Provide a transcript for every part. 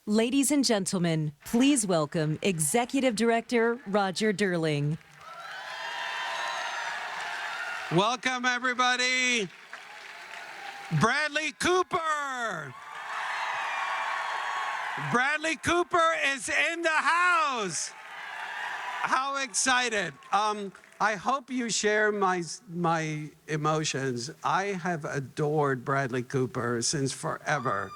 Ladies and gentlemen, please welcome Executive Director Roger Durling. Welcome, everybody. Bradley Cooper. Bradley Cooper is in the house. How excited. I hope you share my emotions. I have adored Bradley Cooper since forever.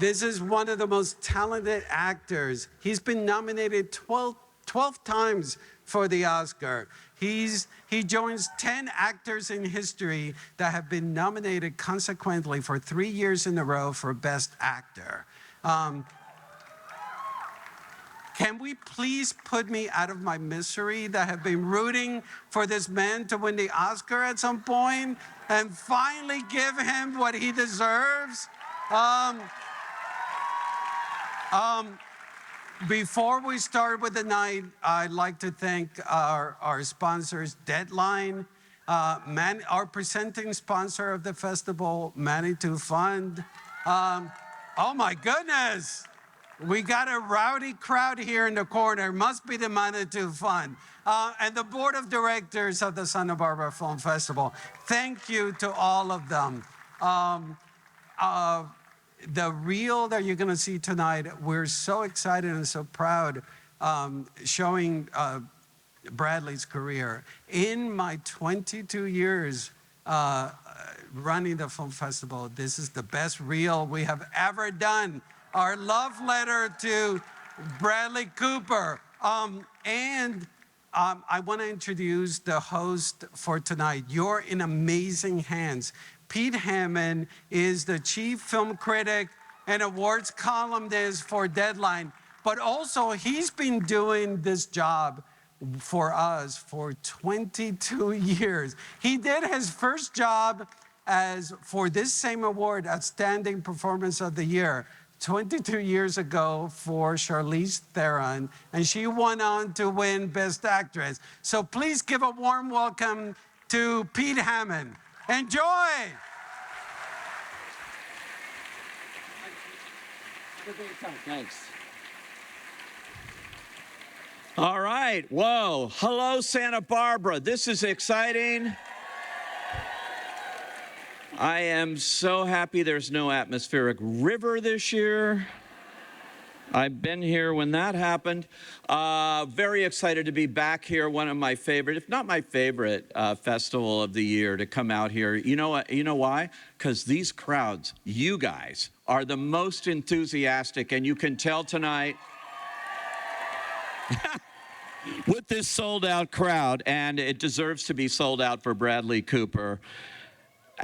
This is one of the most talented actors. He's been nominated 12 times for the Oscar. He joins 10 actors in history that have been nominated consequently for 3 years in a row for Best Actor. Can we please put me out of my misery that have been rooting for this man to win the Oscar at some point and finally give him what he deserves? Before we start with the night, I'd like to thank our sponsors, Deadline, our presenting sponsor of the festival, Manitou Fund. Oh my goodness, we got a rowdy crowd here in the corner. Must be the Manitou Fund. And the board of directors of the Santa Barbara Film Festival. Thank you to all of them. The reel that you're going to see tonight, we're so excited and so proud showing Bradley's career. In my 22 years running the film festival, this is the best reel we have ever done. Our love letter to Bradley Cooper. I want to introduce the host for tonight. You're in amazing hands. Pete Hammond is the chief film critic and awards columnist for Deadline, but also he's been doing this job for us for 22 years. He did his first job for this same award, Outstanding Performance of the Year, 22 years ago for Charlize Theron, and she went on to win Best Actress. So please give a warm welcome to Pete Hammond. Enjoy! Thanks. All right. Whoa. Hello, Santa Barbara. This is exciting. I am so happy there's no atmospheric river this year. I've been here when that happened. Very excited to be back here. One of my favorite, if not my favorite, festival of the year to come out here. You know what? You know why? Because these crowds, you guys, are the most enthusiastic, and you can tell tonight with this sold-out crowd, and it deserves to be sold out for Bradley Cooper.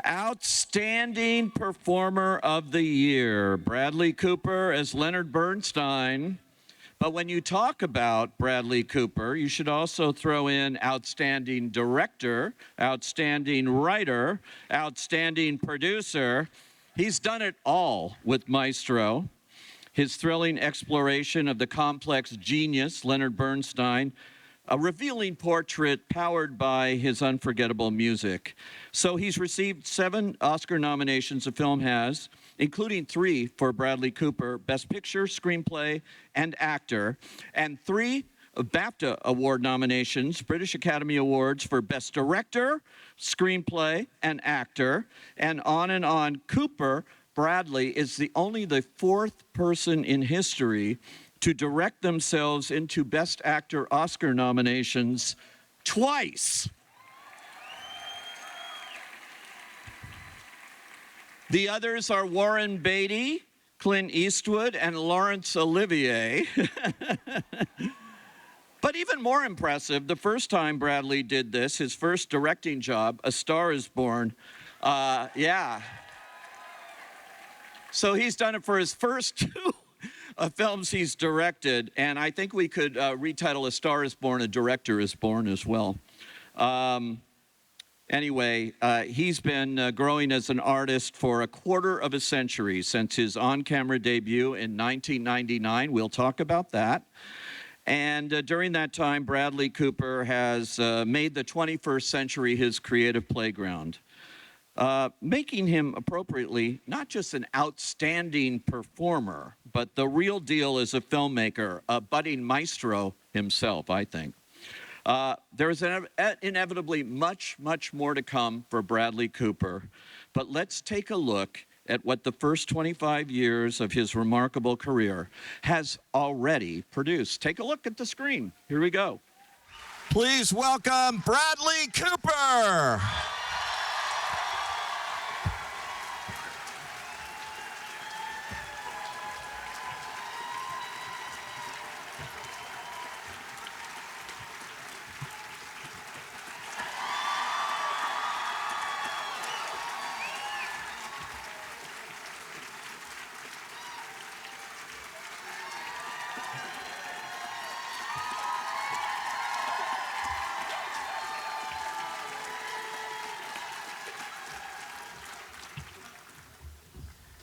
Outstanding Performer of the Year, Bradley Cooper as Leonard Bernstein. But when you talk about Bradley Cooper, you should also throw in Outstanding Director, Outstanding Writer, Outstanding Producer. He's done it all with Maestro. His thrilling exploration of the complex genius, Leonard Bernstein, a revealing portrait powered by his unforgettable music. So he's received 7 Oscar nominations, the film has, including 3 for Bradley Cooper, Best Picture, Screenplay, and Actor, and 3 BAFTA Award nominations, British Academy Awards for Best Director, Screenplay, and Actor, and on. Bradley is only the 4th person in history to direct themselves into Best Actor Oscar nominations twice. The others are Warren Beatty, Clint Eastwood, and Laurence Olivier. But even more impressive, the first time Bradley did this, his first directing job, A Star is Born. Yeah. So he's done it for his first 2 films he's directed, and I think we could retitle A Star is Born, A Director is Born as well. Anyway, he's been growing as an artist for a quarter of a century since his on-camera debut in 1999. We'll talk about that. And during that time, Bradley Cooper has made the 21st century his creative playground. making him appropriately not just an outstanding performer, but the real deal as a filmmaker, a budding maestro himself, I think. There's inevitably much, much more to come for Bradley Cooper, but let's take a look at what the first 25 years of his remarkable career has already produced. Take a look at the screen. Here we go. Please welcome Bradley Cooper.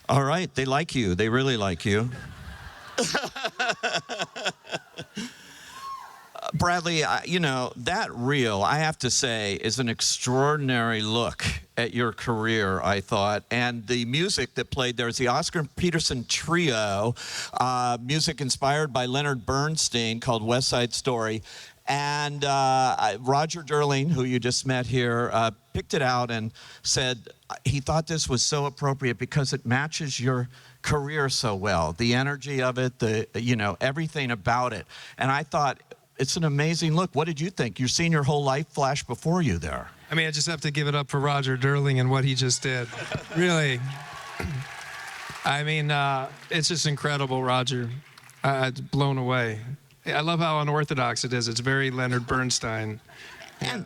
All right, they like you. They really like you. Bradley, you know, that reel, I have to say, is an extraordinary look at your career, I thought. And the music that played there is the Oscar Peterson Trio, music inspired by Leonard Bernstein called West Side Story. And Roger Durling, who you just met here, picked it out and said he thought this was so appropriate because it matches your career so well. The energy of it, everything about it. And I thought, it's an amazing look. What did you think? You're seeing your whole life flash before you there. I mean, I just have to give it up for Roger Durling and what he just did. Really. I mean, it's just incredible, Roger. It's blown away. I love how unorthodox it is. It's very Leonard Bernstein. And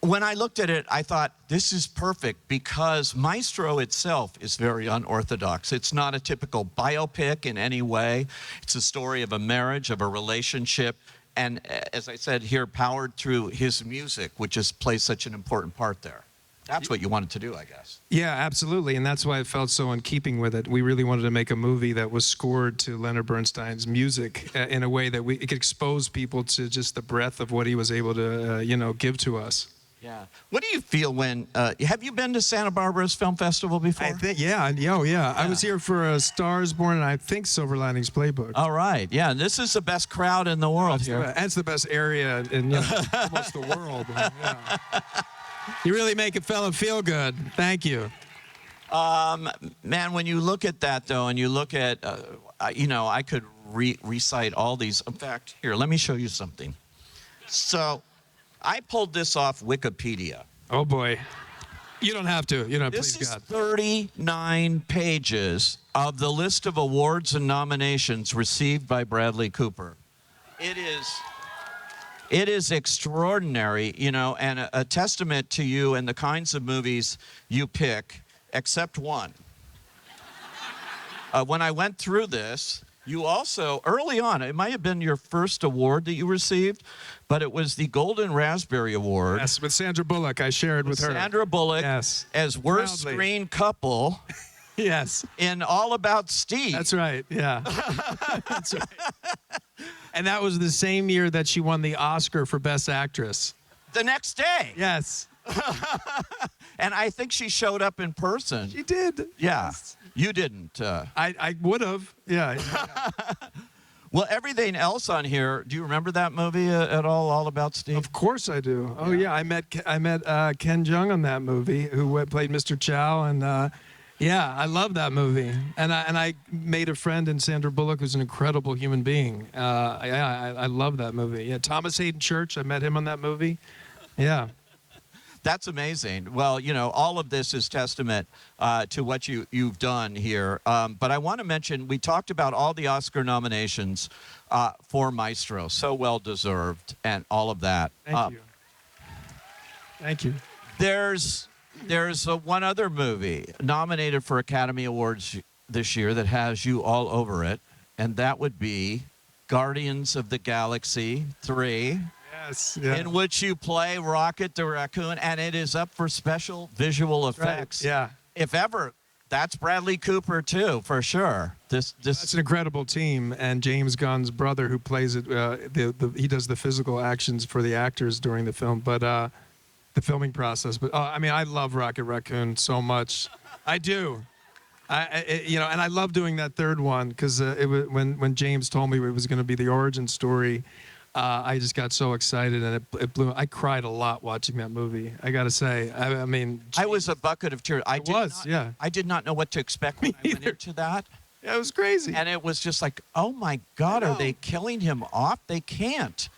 when I looked at it, I thought, this is perfect because Maestro itself is very unorthodox. It's not a typical biopic in any way. It's a story of a marriage, of a relationship, and as I said here, powered through his music, which just plays such an important part there. That's what you wanted to do, I guess. Yeah, absolutely, and that's why it felt so in keeping with it. We really wanted to make a movie that was scored to Leonard Bernstein's music in a way that it could expose people to just the breadth of what he was able to, give to us. Yeah. What do you feel when, have you been to Santa Barbara's Film Festival before? I think, yeah. I was here for Stars Born and I think Silver Linings Playbook. All right, yeah, this is the best crowd in the world here. And it's the best area in almost the world. Yeah. You really make a fella feel good. Thank you. Man, when you look at that, though, and you look at, I could recite all these. In fact, here, let me show you something. So I pulled this off Wikipedia. Oh, boy. You don't have to. This please, is God. 39 pages of the list of awards and nominations received by Bradley Cooper. It is extraordinary, and a testament to you and the kinds of movies you pick, except one. When I went through this, you also, early on, it might have been your first award that you received, but it was the Golden Raspberry Award. Yes, with Sandra Bullock. I shared with her. Sandra Bullock, yes, as worst proudly. screen couple. Yes. In All About Steve. That's right, yeah. That's right. And that was the same year that she won the Oscar for Best Actress. The next day. Yes. And I think she showed up in person. She did. Yeah. Yes. You didn't. I would have. Yeah. Well, everything else on here, do you remember that movie at all About Steve? Of course I do. Oh, yeah. I met Ken Jeong on that movie, who played Mr. Chow, and yeah, I love that movie. And I made a friend in Sandra Bullock, who's an incredible human being. I love that movie. Yeah, Thomas Hayden Church, I met him on that movie. Yeah. That's amazing. Well, all of this is testament to what you've done here. But I want to mention, we talked about all the Oscar nominations for Maestro. So well-deserved and all of that. Thank you. Thank you. There's one other movie nominated for Academy Awards this year that has you all over it, and that would be Guardians of the Galaxy 3. Yes. Yeah. In which you play Rocket the Raccoon, and it is up for special visual effects. Right. Yeah. If ever, that's Bradley Cooper too, for sure. That's an incredible team, and James Gunn's brother, who plays it, he does the physical actions for the actors during the film. But the filming process. But I mean, I love Rocket Raccoon so much. I do. And I love doing that third one because it was when James told me it was going to be the origin story. I just got so excited, and it blew. I cried a lot watching that movie. I got to say. I mean, I was a bucket of tears. I did not know what to expect when I went into that. Yeah, it was crazy. And it was just like, oh my God, are they killing him off? They can't.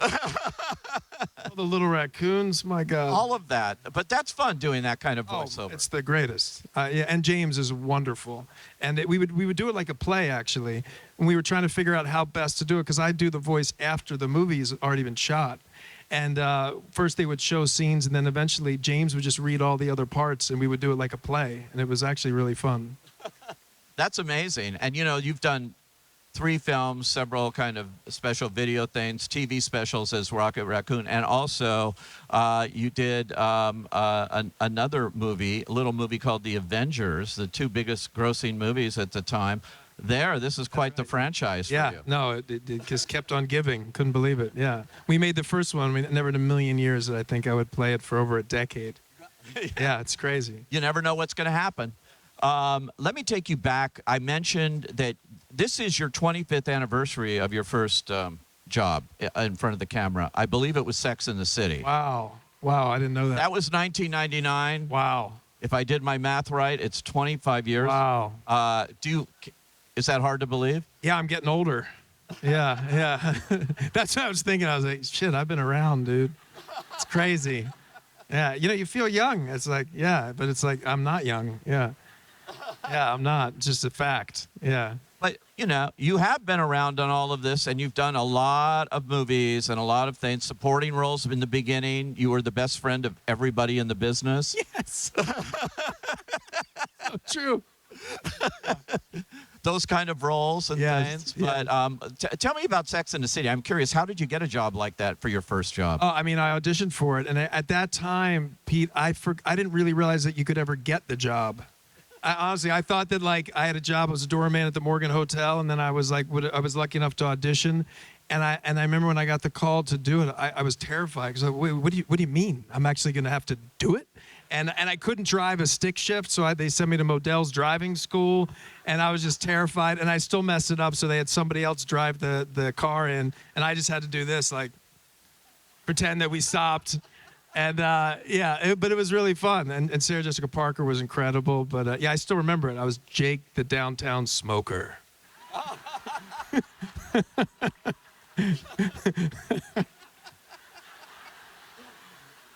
All the little raccoons, my God. All of that. But that's fun doing that kind of voiceover. It's the greatest. Yeah, and James is wonderful. And we would do it like a play, actually. And we were trying to figure out how best to do it because I do the voice after the movie's already been shot. And first they would show scenes, and then eventually James would just read all the other parts, and we would do it like a play. And it was actually really fun. That's amazing. And, you know, you've done 3 films, several kind of special video things, TV specials as Rocket Raccoon, and also you did another movie, a little movie called The Avengers, the 2 biggest grossing movies at the time. This is quite the franchise for you. No, it just kept on giving. Couldn't believe it. Yeah. We made the first one. Never in a million years that I think I would play it for over a decade. Yeah, it's crazy. You never know what's going to happen. Let me take you back. I mentioned that this is your 25th anniversary of your first job in front of the camera. I believe it was Sex and the City. Wow. I didn't know that. That was 1999. Wow. If I did my math right, it's 25 years. Wow. Is that hard to believe? Yeah, I'm getting older. Yeah. That's what I was thinking. I was like, shit, I've been around, dude. It's crazy. Yeah, you feel young. It's like, yeah, but it's like, I'm not young. Yeah. Yeah, I'm not. It's just a fact. Yeah. But, you have been around on all of this, and you've done a lot of movies and a lot of things, supporting roles in the beginning. You were the best friend of everybody in the business. Yes. So true. Those kind of roles and things. Yeah. But tell me about Sex and the City. I'm curious, how did you get a job like that for your first job? Oh, I mean, I auditioned for it. And at that time, Pete, I didn't really realize that you could ever get the job. Honestly, I thought that like I had a job as a doorman at the Morgan Hotel, and then I was lucky enough to audition, and I remember when I got the call to do it, I was terrified because wait, what do you mean? I'm actually going to have to do it? And I couldn't drive a stick shift, so they sent me to Modell's driving school, and I was just terrified, and I still messed it up, so they had somebody else drive the car in, and I just had to do this, like pretend that we stopped. And but it was really fun. And Sarah Jessica Parker was incredible. But I still remember it. I was Jake the downtown smoker.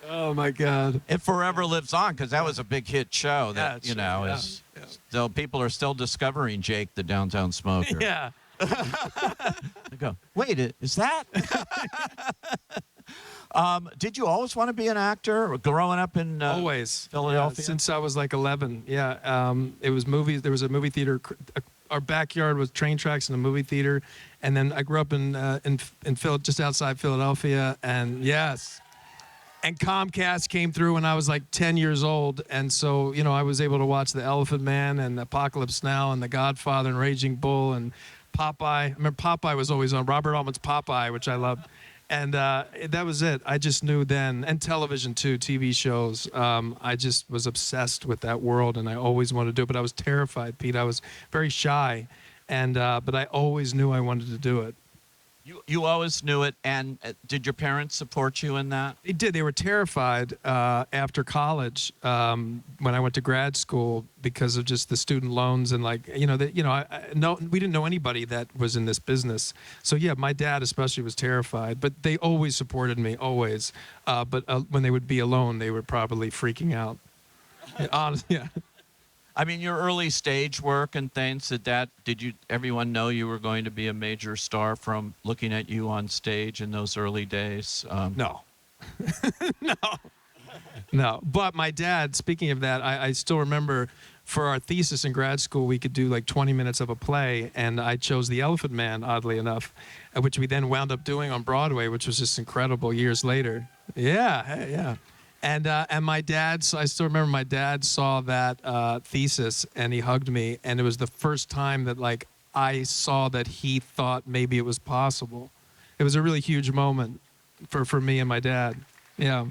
Oh my God! It forever lives on because that was a big hit show. That Yeah, still people are still discovering Jake the downtown smoker. Yeah. They go, wait, is that? Did you always want to be an actor growing up in Always Philadelphia? Since I was like 11. Yeah. It was movies. There was a movie theater. Our backyard was train tracks and a movie theater. And then I grew up in just outside Philadelphia. And yes. And Comcast came through when I was like 10 years old. And so, I was able to watch The Elephant Man and Apocalypse Now and The Godfather and Raging Bull and Popeye. I remember Popeye was always on. Robert Altman's Popeye, which I loved. And that was it. I just knew then. And television, too, TV shows. I just was obsessed with that world, and I always wanted to do it. But I was terrified, Pete. I was very shy. But I always knew I wanted to do it. You always knew it, and did your parents support you in that? They did. They were terrified after college when I went to grad school because of just the student loans and we didn't know anybody that was in this business. So yeah, my dad especially was terrified, but they always supported me, always. But when they would be alone, they were probably freaking out. Honestly, yeah. I mean, your early stage work and things, did everyone know you were going to be a major star from looking at you on stage in those early days? No. No. But my dad, speaking of that, I still remember for our thesis in grad school, we could do like 20 minutes of a play, and I chose The Elephant Man, oddly enough, which we then wound up doing on Broadway, which was just incredible years later. Yeah. And my dad, I still remember my dad saw that thesis and he hugged me. And it was the first time that I saw that he thought maybe it was possible. It was a really huge moment for me and my dad. Yeah.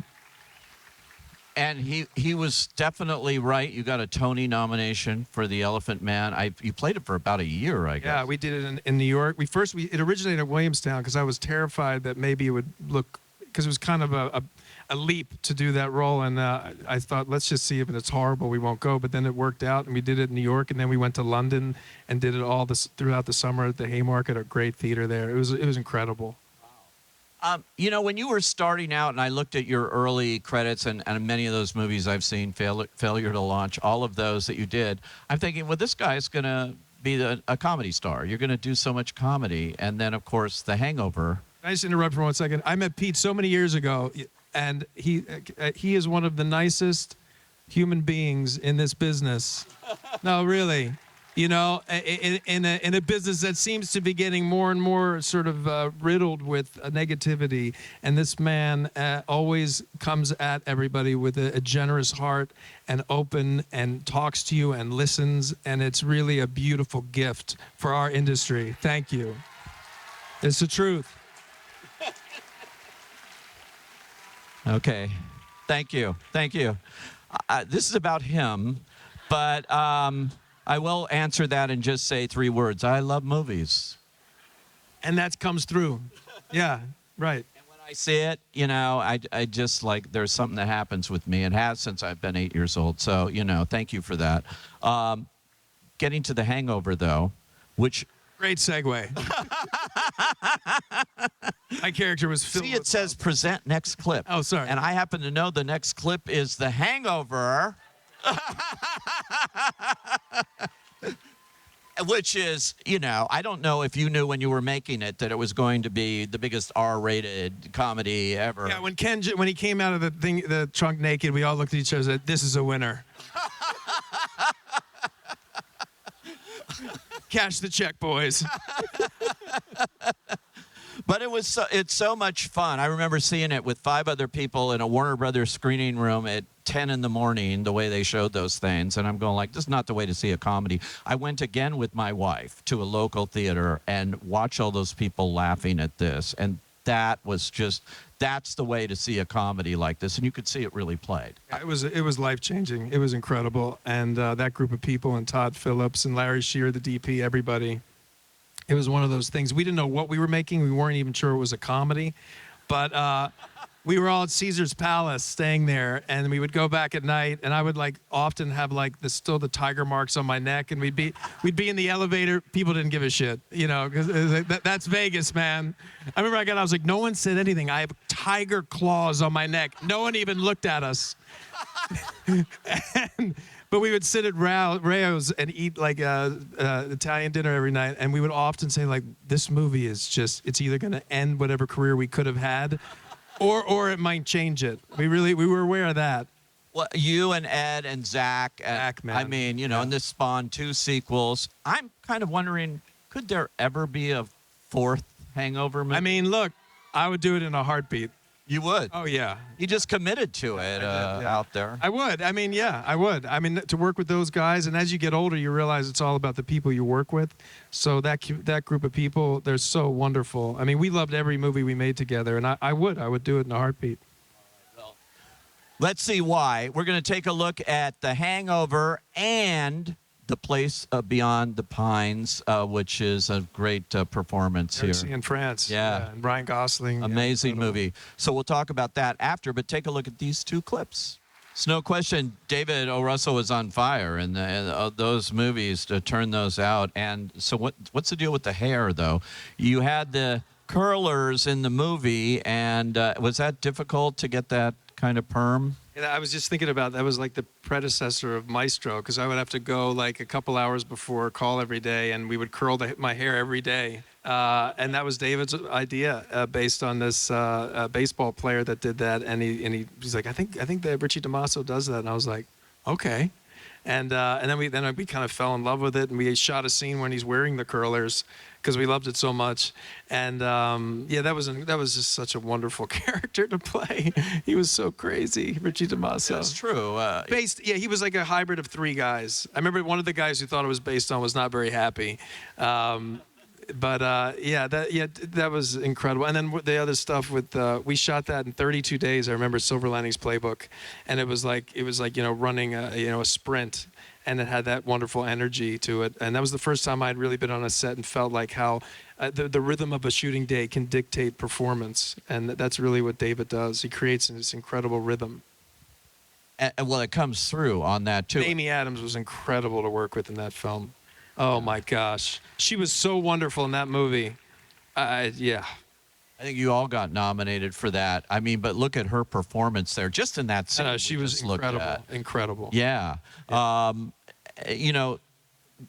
And he was definitely right. You got a Tony nomination for The Elephant Man. You played it for about a year, I guess. Yeah, we did it in New York. It originated in Williamstown because I was terrified that maybe it would look, because it was kind of a leap to do that role, and I thought, let's just see if it's horrible, we won't go. But then it worked out, and we did it in New York, and then we went to London and did it all throughout the summer at the Haymarket, a great theater there. It was incredible. You know, when you were starting out, and I looked at your early credits, and many of those movies I've seen, Failure to Launch, all of those that you did, I'm thinking, well, this guy's going to be a comedy star. You're going to do so much comedy. And then, of course, The Hangover. Can I just interrupt for 1 second? I met Pete so many years ago, and he is one of the nicest human beings in this business. No, really. You know, in a business that seems to be getting more and more sort of riddled with negativity, and this man always comes at everybody with a generous heart and open and talks to you and listens, and it's really a beautiful gift for our industry. Thank you. It's the truth. Okay. Thank you. Thank you. This is about him, but I will answer that and just say 3 words. I love movies. And that comes through. Yeah, right. And when I see it, you know, I just like, there's something that happens with me. It has since I've been 8 years old. So, you know, thank you for that. Getting to The Hangover, though, which... Great segue. My character was filled. See, it says present next clip. Oh, sorry. And I happen to know the next clip is The Hangover. Which is, you know, I don't know if you knew when you were making it that it was going to be the biggest R-rated comedy ever. Yeah, when he came out of the trunk naked, we all looked at each other and said, "This is a winner." Cash the check, boys. But it's so much fun. I remember seeing it with 5 other people in a Warner Brothers screening room at 10 in the morning, the way they showed those things. And I'm going like, this is not the way to see a comedy. I went again with my wife to a local theater and watch all those people laughing at this. And that was that's the way to see a comedy like this. And you could see it really played. It was life-changing. It was incredible. And that group of people, and Todd Phillips and Larry Shearer, the DP, everybody. It was one of those things. We didn't know what we were making. We weren't even sure it was a comedy. But we were all at Caesar's Palace staying there, and we would go back at night, and I would like often have like still the tiger marks on my neck, and we'd be in the elevator. People didn't give a shit, you know, because that's Vegas, man. I remember I was like, no one said anything. I have tiger claws on my neck. No one even looked at us. But we would sit at Rayo's and eat like Italian dinner every night, and we would often say like, this movie is it's either going to end whatever career we could have had, or it might change it. We were aware of that. Well, you and Ed and Zach, man. I mean, you know, and this spawned 2 sequels. I'm kind of wondering, could there ever be a 4th Hangover movie? I mean, look, I would do it in a heartbeat. You would? Oh, yeah. You just committed to it out there. I would. I mean, yeah, I would. I mean, to work with those guys, and as you get older, you realize it's all about the people you work with. So that group of people, they're so wonderful. I mean, we loved every movie we made together, and I would do it in a heartbeat. Well, let's see why. We're going to take a look at The Hangover and The Place Beyond the Pines, which is a great performance here. In France. Yeah. And Ryan Gosling. Amazing movie. So we'll talk about that after, but take a look at these 2 clips. It's no question David O. Russell was on fire in those movies to turn those out. And so what's the deal with the hair, though? You had the curlers in the movie, and was that difficult to get that kind of perm? And I was just thinking about that was like the predecessor of Maestro, because I would have to go like a couple hours before call every day, and we would curl my hair every day. And that was David's idea, based on this baseball player that did that. And he's like, I think that Richie DeMasso does that. And I was like, okay. And then we kind of fell in love with it, and we shot a scene when he's wearing the curlers because we loved it so much. And yeah, that was just such a wonderful character to play. He was so crazy, Richie DeMasso. That's true. He was like a hybrid of 3 guys. I remember one of the guys who thought it was based on was not very happy. But that was incredible. And then the other stuff with we shot that in 32 days. I remember Silver Linings Playbook, and it was like running a sprint, and it had that wonderful energy to it. And that was the first time I'd really been on a set and felt like how the rhythm of a shooting day can dictate performance, and that's really what David does. He creates this incredible rhythm. And well, it comes through on that too. Amy Adams was incredible to work with in that film. Oh my gosh, she was so wonderful in that movie. Yeah. I think you all got nominated for that. I mean, but look at her performance there, just in that scene. She was incredible. Incredible. Yeah. You know,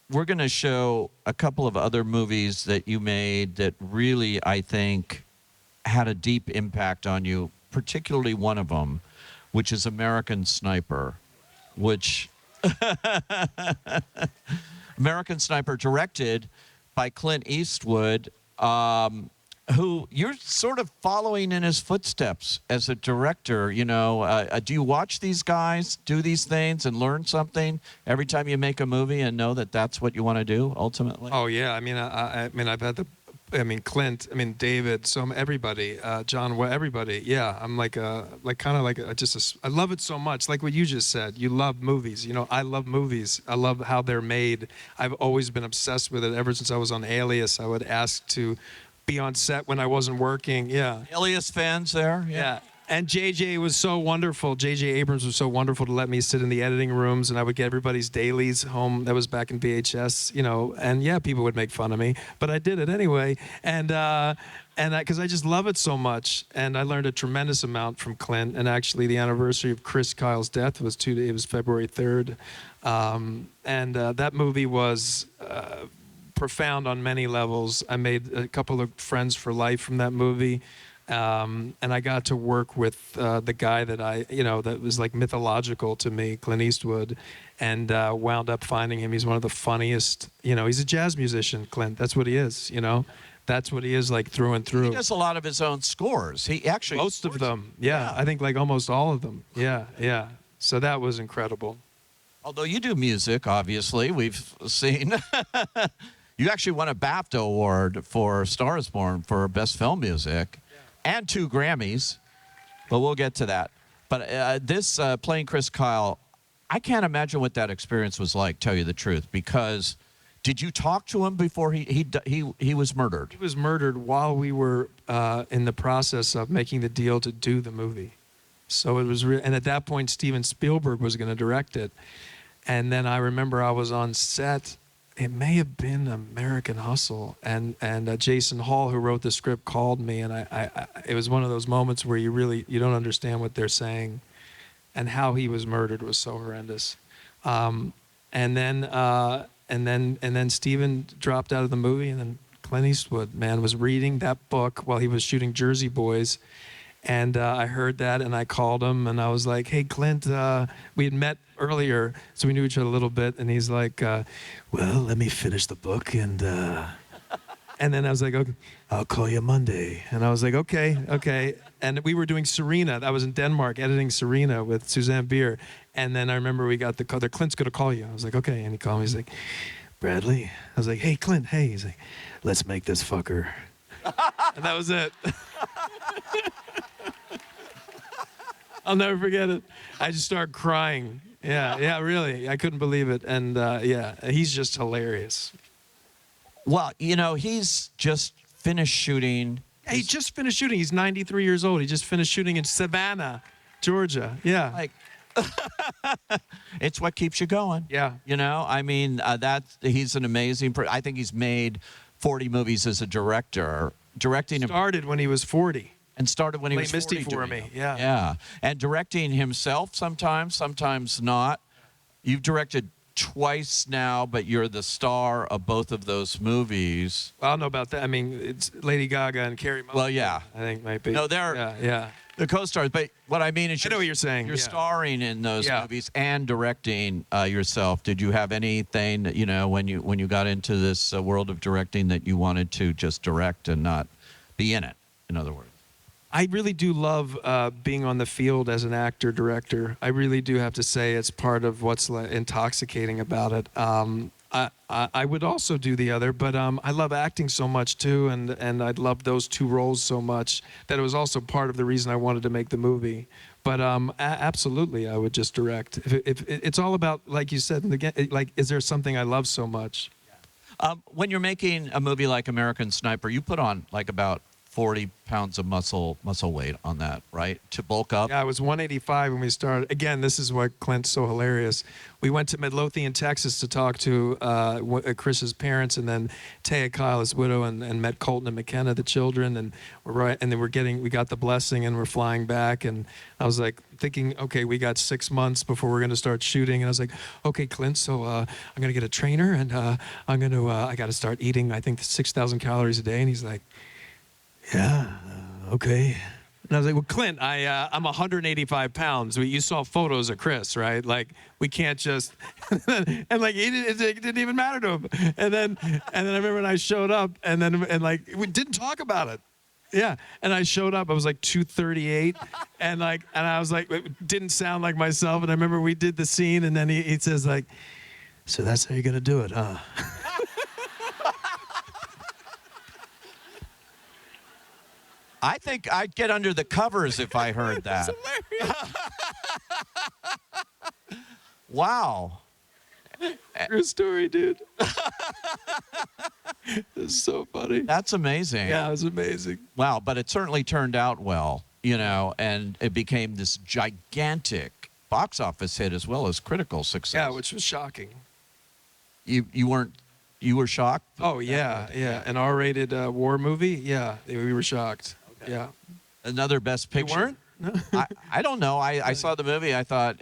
we're going to show a couple of other movies that you made that really, I think, had a deep impact on you, particularly one of them, which is American Sniper, which American Sniper directed by Clint Eastwood, who you're sort of following in his footsteps as a director. You know, do you watch these guys do these things and learn something every time you make a movie and know that that's what you want to do ultimately? Oh yeah, I mean, I've had Clint, David, everybody, John, everybody. Yeah, I'm I love it so much. Like what you just said, you love movies. You know, I love movies. I love how they're made. I've always been obsessed with it ever since I was on Alias. I would ask to be on set when I wasn't working. Yeah. Alias fans there? Yeah. And JJ was so wonderful. JJ Abrams was so wonderful to let me sit in the editing rooms, and I would get everybody's dailies home. That was back in VHS, you know. And yeah, people would make fun of me, but I did it anyway. And because I just love it so much, and I learned a tremendous amount from Clint. And actually, the anniversary of Chris Kyle's death was It was February 3rd, and that movie was profound on many levels. I made a couple of friends for life from that movie. And I got to work with the guy that that was like mythological to me, Clint Eastwood, and wound up finding him. He's one of the funniest, he's a jazz musician, Clint. That's what he is, That's what he is, like, through and through. He does a lot of his own scores. He actually... Most of them, yeah. I think like almost all of them. Yeah. So that was incredible. Although you do music, obviously, we've seen... You actually won a BAFTA award for Star is Born for Best Film Music. And 2 Grammys, but we'll get to that. But this playing Chris Kyle, I can't imagine what that experience was like, tell you the truth, because did you talk to him before he was murdered? He was murdered while we were in the process of making the deal to do the movie. So it was and at that point, Steven Spielberg was going to direct it. And then I remember I was on set. It may have been American Hustle, and Jason Hall, who wrote the script, called me, and it was one of those moments where you don't understand what they're saying, and how he was murdered was so horrendous, and then Steven dropped out of the movie, and then Clint Eastwood, man, was reading that book while he was shooting Jersey Boys. And I heard that, and I called him, and I was like, "Hey, Clint, we had met earlier, so we knew each other a little bit." And he's like, "Well, let me finish the book, and then I was like, "Okay, I'll call you Monday." And I was like, "Okay." And we were doing Serena. I was in Denmark editing Serena with Suzanne Bier. And then I remember we got the call. Clint's gonna call you. I was like, "Okay." And he called me. He's like, "Bradley." I was like, "Hey, Clint. Hey." He's like, "Let's make this fucker." And that was it. I'll never forget it. I just started crying. Yeah, really. I couldn't believe it. And he's just hilarious. Well, he's just finished shooting. He just finished shooting. He's 93 years old. He just finished shooting in Savannah, Georgia. Yeah. Like, it's what keeps you going. Yeah. He's an amazing I think he's made 40 movies as a director. Started when he was 40. And started when he was 40 Misty for me, yeah. Yeah, and directing himself sometimes not. You've directed twice now, but you're the star of both of those movies. I don't know about that. I mean, it's Lady Gaga and Carrie Mulligan. Well, yeah. I think might be. No, they're the co-stars. But what I mean is, I know what you're saying. You're starring in those movies and directing yourself. Did you have anything, when you got into this world of directing, that you wanted to just direct and not be in it? In other words. I really do love being on the field as an actor-director. I really do have to say it's part of what's intoxicating about it. I would also do the other, but I love acting so much too, and I love those two roles so much that it was also part of the reason I wanted to make the movie. But absolutely, I would just direct. If it's all about, like you said, like, is there something I love so much? When you're making a movie like American Sniper, you put on like about 40 pounds of muscle weight on that, right? To bulk up. Yeah, I was 185 when we started. Again, this is why Clint's so hilarious. We went to Midlothian, Texas to talk to Chris's parents, and then Taya Kyle, his widow, and met Colton and McKenna, the children, and then we got the blessing, and we're flying back, and I was like thinking, okay, we got 6 months before we're gonna start shooting, and I was like, okay, Clint, so I'm gonna get a trainer, and I got to start eating, I think 6,000 calories a day, and he's like, yeah, okay. And I was like, well, Clint, I'm 185 pounds. You saw photos of Chris, right? Like, we can't just, and like, it didn't even matter to him. And then I remember when I showed up, and we didn't talk about it. Yeah, and I showed up. I was like 238, and I was like, it didn't sound like myself. And I remember we did the scene, and then he says like, so that's how you're gonna do it, huh? I think I'd get under the covers if I heard that. Wow. True story, dude. It's so funny. That's amazing. Yeah, it was amazing. Wow, but it certainly turned out well, and it became this gigantic box office hit as well as critical success. Yeah, which was shocking. You were shocked? Oh, yeah. An R-rated war movie? Yeah, we were shocked. Okay. Yeah. Another Best Picture. You weren't? No. I don't know. I saw the movie. I thought,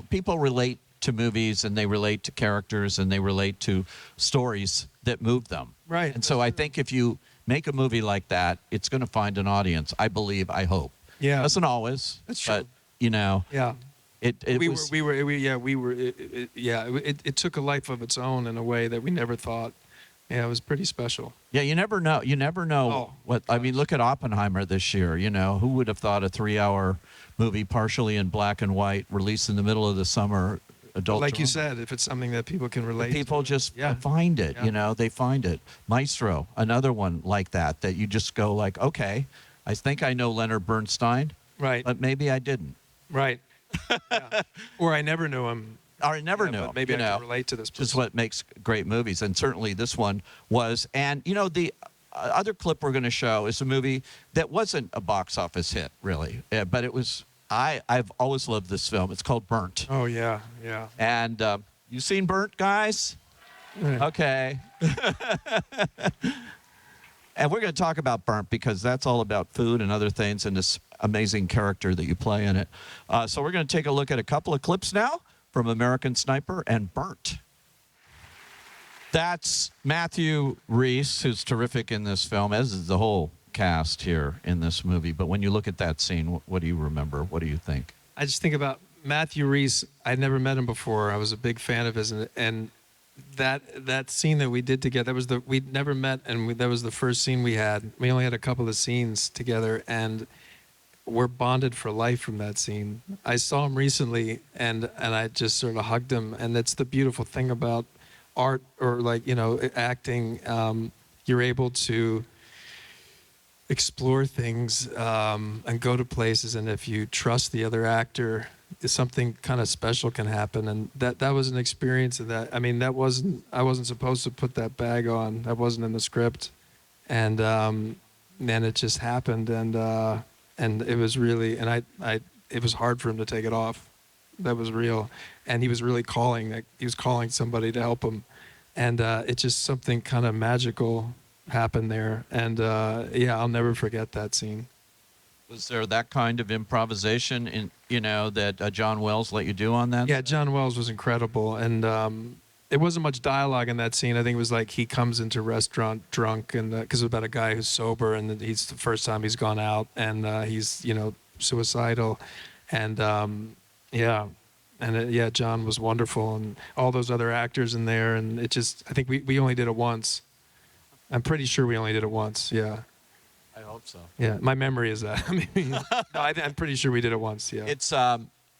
people relate to movies, and they relate to characters, and they relate to stories that move them. Right. And so I think if you make a movie like that, it's going to find an audience. I believe. I hope. Yeah. Doesn't always. That's true. But Yeah. It It took a life of its own in a way that we never thought. Yeah, it was pretty special. Yeah, you never know. You never know Oh, what. I mean, look at Oppenheimer this year. Who would have thought a 3-hour movie, partially in black and white, released in the middle of the summer, adult. Like you drama. said, if it's something that people can relate People to. just Yeah. find it. Yeah. They find it. Maestro, another one like that you just go like, okay, I think I know Leonard Bernstein, Right. but maybe I didn't. Right. Yeah. Or I never knew him. Or I never knew. But maybe I can relate to this person. Which is what makes great movies, and certainly this one was. And the other clip we're going to show is a movie that wasn't a box office hit, really, but it was. I've always loved this film. It's called Burnt. Oh, yeah. Yeah. And you seen Burnt, guys? Okay. And we're going to talk about Burnt because that's all about food and other things and this amazing character that you play in it. So we're going to take a look at a couple of clips now from American Sniper and Burnt. That's Matthew Rhys, who's terrific in this film, as is the whole cast here in this movie. But when you look at that scene, what do you remember? What do you think? I just think about Matthew Rhys. I'd never met him before. I was a big fan of his, and that scene that we did together, we'd never met, and that was the first scene we had. We only had a couple of scenes together, and we're bonded for life from that scene. I saw him recently, and I just sort of hugged him, and that's the beautiful thing about art or acting. You're able to explore things and go to places, and if you trust the other actor, something kind of special can happen. And that was an experience of that. I mean, I wasn't supposed to put that bag on. That wasn't in the script, and then it just happened, and it was really, and it was hard for him to take it off. That was real, and he was really calling somebody to help him, and it just something kind of magical happened there, and I'll never forget that scene. Was there that kind of improvisation that John Wells let you do on that? Yeah, John Wells was incredible, and it wasn't much dialogue in that scene. I think it was like he comes into a restaurant drunk, and because it's about a guy who's sober, and it's the first time he's gone out, and he's suicidal, and John was wonderful, and all those other actors in there, and I think we only did it once. I'm pretty sure we only did it once. Yeah. I hope so. Yeah, my memory is that. I'm pretty sure we did it once. Yeah. It's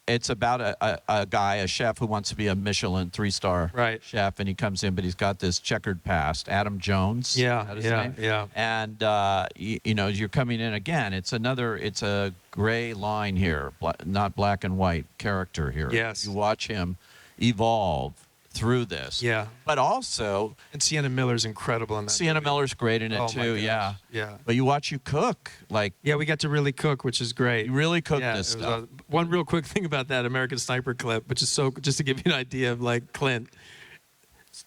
it's about a guy, a chef who wants to be a Michelin 3-star Right. chef, and he comes in, but he's got this checkered past. Adam Jones. Yeah, is that his yeah, name? yeah. And you know, you're coming in again. It's a gray line here, not black and white character here. Yes. You watch him evolve through this. Yeah. But also, And Sienna Miller's incredible in that. Sienna movie. Miller's great in it Oh, my too. gosh. Yeah. Yeah. But you watch you cook, like Yeah, we got to really cook, which is great. you really cook Yeah, this it was, stuff. one real quick thing about that American Sniper clip, which is so, just to give you an idea of like Clint,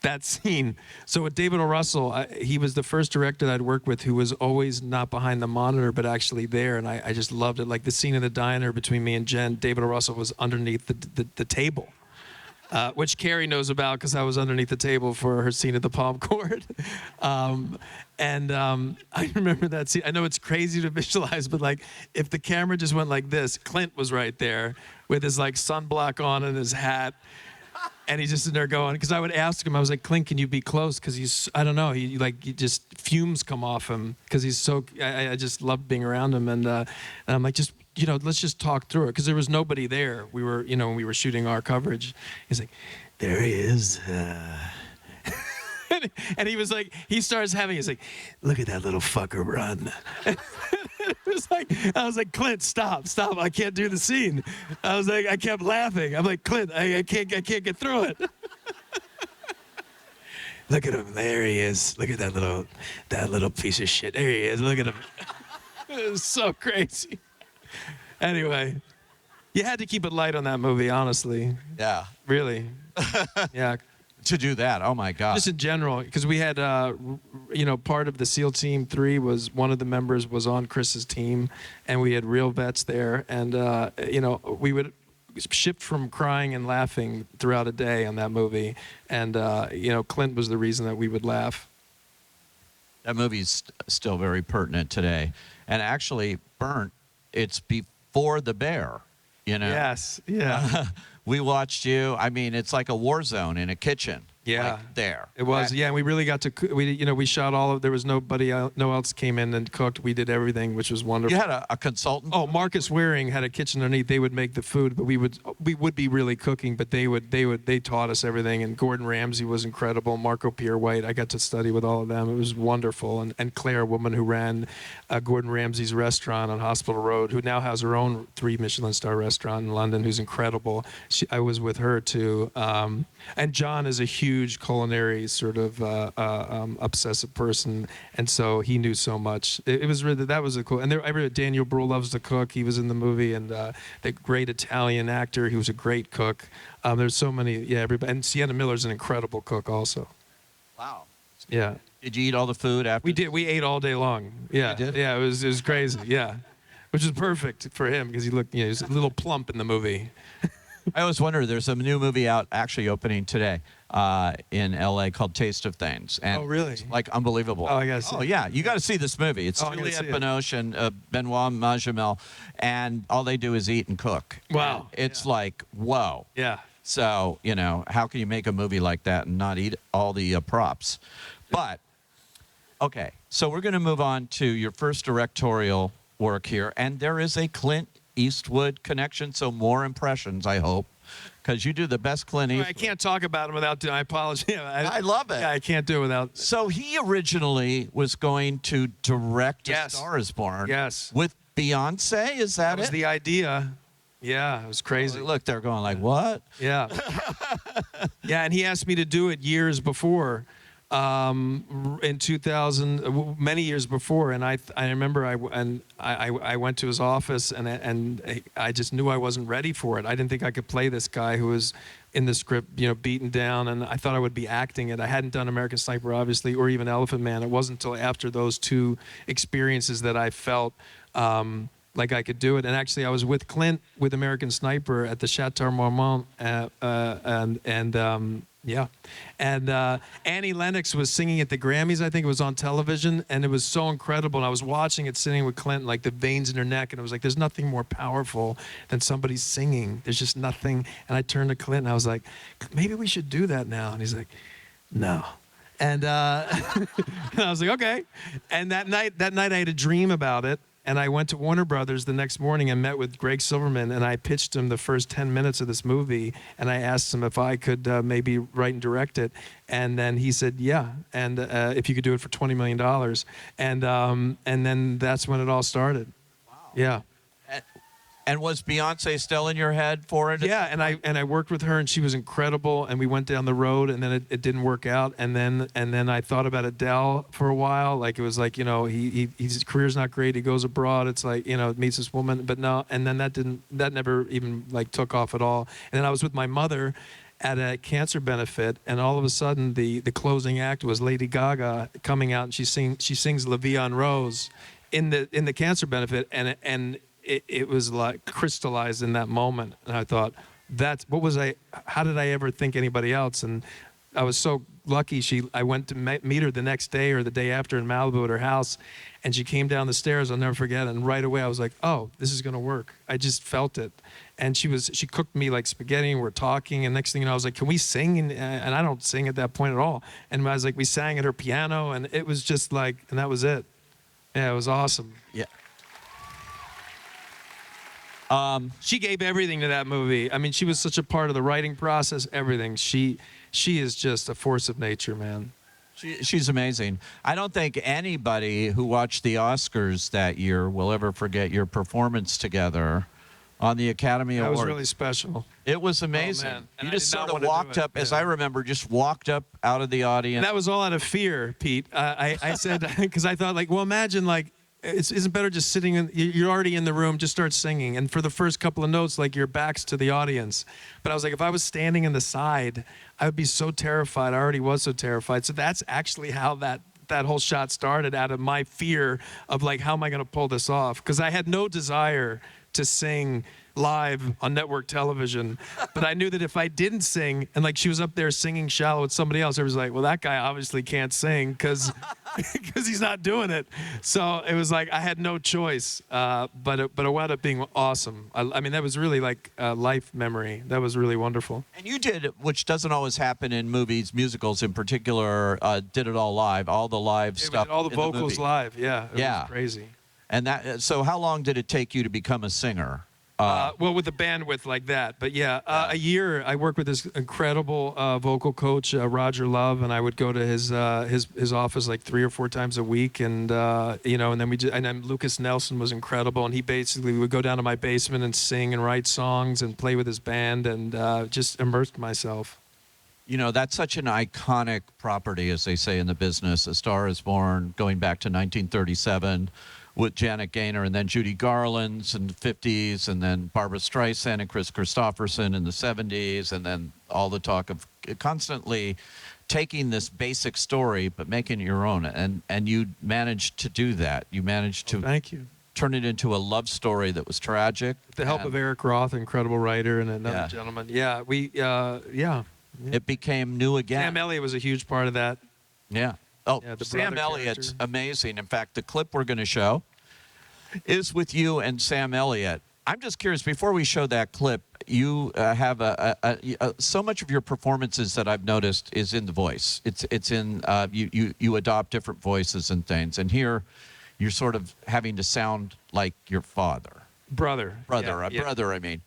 that scene. So with David O. Russell, he was the first director that I'd worked with who was always not behind the monitor, but actually there. And I just loved it. Like the scene in the diner between me and Jen, David O. Russell was underneath the table. Which Carrie knows about because I was underneath the table for her scene at the Palm Court. I remember that scene. I know it's crazy to visualize, but like if the camera just went like this, Clint was right there with his like sunblock on and his hat. And he's just in there going, because I would ask him, I was like, Clint, can you be close? Because he's, I don't know, he just fumes come off him because he's so, I just love being around him. And I'm like, just, you know, let's just talk through it. Because there was nobody there. We were, you know, when we were shooting our coverage. He's like, there he is. And he was like, he starts having, he's like, look at that little fucker run. It was like, I was like, Clint, stop, I can't do the scene. I was like, I kept laughing. I'm like, Clint, I can't get through it. Look at him, there he is. Look at that little piece of shit. There he is, look at him. It was so crazy. Anyway, you had to keep it light on that movie, honestly. Yeah. Really. Yeah. To do that, oh my God. Just in general, because we had, you know, part of the SEAL Team 3 was one of the members was on Chris's team, and we had real vets there, and you know, we would shift from crying and laughing throughout a day on that movie, and you know, Clint was the reason that we would laugh. That movie's still very pertinent today. And actually, Burnt, it's before The Bear, you know? Yes, yeah. We watched you. I mean, it's like a war zone in a kitchen. Yeah. Like there. It was, yeah, and we really got to, we shot all of, there was nobody, no else came in and cooked. We did everything, which was wonderful. You had a consultant? Oh, Marcus Waring had a kitchen underneath. They would make the food, but we would be really cooking, but they taught us everything. And Gordon Ramsay was incredible. Marco Pierre White, I got to study with all of them. It was wonderful. And Claire, a woman who ran Gordon Ramsay's restaurant on Hospital Road, who now has her own 3 Michelin star restaurant in London, who's incredible. I was with her too. And John is a huge culinary sort of obsessive person, and so he knew so much. It was really, that was a cool. And there, Daniel Bruhl loves to cook. He was in the movie, and the great Italian actor. He was a great cook. There's so many. Yeah, everybody. And Sienna Miller's an incredible cook, also. Wow. Yeah. Did you eat all the food after? We did. We ate all day long. Yeah. You did? Yeah. It was crazy. Yeah. Which is perfect for him because he looked, you know, he was a little plump in the movie. I always wonder, there's a new movie out actually opening today in LA called Taste of Things. And Oh, really? It's like unbelievable. Oh, I gotta see Oh, it. yeah. You got to see this movie. It's Oh, I gotta Juliette see it. Binoche and Benoit Magimel, and all they do is eat and cook. Wow. And it's like, whoa. Yeah. So, you know, how can you make a movie like that and not eat all the props? But, okay, so we're going to move on to your first directorial work here, and there is a Clint Eastwood connection, so more impressions, I hope, because you do the best Clint Eastwood. I can't talk about him without doing. I apologize. I love it. Yeah, I can't do it without. So he originally was going to direct Yes. A Star Is Born. Yes. With Beyonce, is that, That was it? the idea. Yeah, it was crazy. Look, they're going like, what? Yeah. Yeah, and he asked me to do it years before, in 2000, many years before. And I remember I went to his office and I just knew I wasn't ready for it. I didn't think I could play this guy who was in the script, you know, beaten down, and I thought I would be acting it. I hadn't done American Sniper, obviously, or even Elephant Man. It wasn't until after those 2 experiences that I felt like I could do it. And actually, I was with Clint with American Sniper at the Chateau Marmont, yeah. And Annie Lennox was singing at the Grammys. I think it was on television, and it was so incredible. And I was watching it, sitting with Clint, like the veins in her neck, and it was like, there's nothing more powerful than somebody singing. There's just nothing. And I turned to Clint, and I was like, maybe we should do that now. And he's like, no. And, and I was like, okay. And that night I had a dream about it. And I went to Warner Brothers the next morning and met with Greg Silverman, and I pitched him the first 10 minutes of this movie, and I asked him if I could maybe write and direct it. And then he said, yeah, and if you could do it for $20 million. And then that's when it all started. Wow. Yeah. And was Beyonce still in your head for it? Yeah, and I worked with her, and she was incredible. And we went down the road, and then it didn't work out. And then I thought about Adele for a while. Like, it was like, you know, his career's not great. He goes abroad. It's like, you know, meets this woman, but no. And then that never even like took off at all. And then I was with my mother at a cancer benefit, and all of a sudden the closing act was Lady Gaga coming out, and she sings La Vie en Rose in the cancer benefit, and it was like crystallized in that moment. And I thought, how did I ever think anybody else? And I was so lucky. I went to meet her the next day or the day after in Malibu at her house, and she came down the stairs. I'll never forget it. And right away I was like, oh, this is gonna work. I just felt it. And she cooked me like spaghetti, and we're talking, and next thing you know, I was like, can we sing? And I don't sing at that point at all. And I was like, we sang at her piano, and it was just like, and that was it. Yeah, it was awesome. Yeah. She gave everything to that movie. I mean, she was such a part of the writing process, everything. She is just a force of nature, man. She's amazing. I don't think anybody who watched the Oscars that year will ever forget your performance together on the Academy Awards. That was really special. It was amazing. Oh, man. And You I just did not sort of want to do walked it. up, as Yeah. I remember, just walked up out of the audience. And that was all out of fear, Pete. I said, because I thought, like, well, imagine, like, isn't better just sitting you're already in the room, just start singing. And for the first couple of notes, like, your back's to the audience. But I was like, if I was standing in the side, I would be so terrified. I already was so terrified. So that's actually how that whole shot started, out of my fear of, like, how am I going to pull this off? Because I had no desire to sing live on network television, but I knew that if I didn't sing, and like she was up there singing Shallow with somebody else, I was like, well, that guy obviously can't sing because he's not doing it. So it was like I had no choice, but it wound up being awesome. I mean, that was really like a life memory. That was really wonderful. And you did, which doesn't always happen in movies, musicals in particular, did it all live, all the live Yeah, we stuff. did all the in vocals movie. live. Yeah, it Yeah. was crazy. And that. So how long did it take you to become a singer? Well, with a bandwidth like that, but yeah, a year. I worked with this incredible vocal coach, Roger Love, and I would go to his office like 3 or 4 times a week, and you know, and then Lucas Nelson was incredible, and he basically would go down to my basement and sing and write songs and play with his band, and just immersed myself. You know, that's such an iconic property, as they say in the business. A Star is Born, going back to 1937. With Janet Gaynor, and then Judy Garland's in the 50s, and then Barbra Streisand and Chris Christopherson in the 70s, and then all the talk of constantly taking this basic story but making it your own. And you managed to do that. You managed to Thank you. turn it into a love story that was tragic. With the help of Eric Roth, incredible writer, and another Yeah. gentleman. Yeah, yeah. It became new again. Sam Elliott was a huge part of that. Yeah. Oh, Yeah, the Sam brother Elliott's character. amazing. In fact, the clip we're going to show is with you and Sam Elliott. I'm just curious, before we show that clip, you have so much of your performances that I've noticed is in the voice. It's in, you adopt different voices and things. And here, you're sort of having to sound like your father. Brother, Brother, yeah. I mean.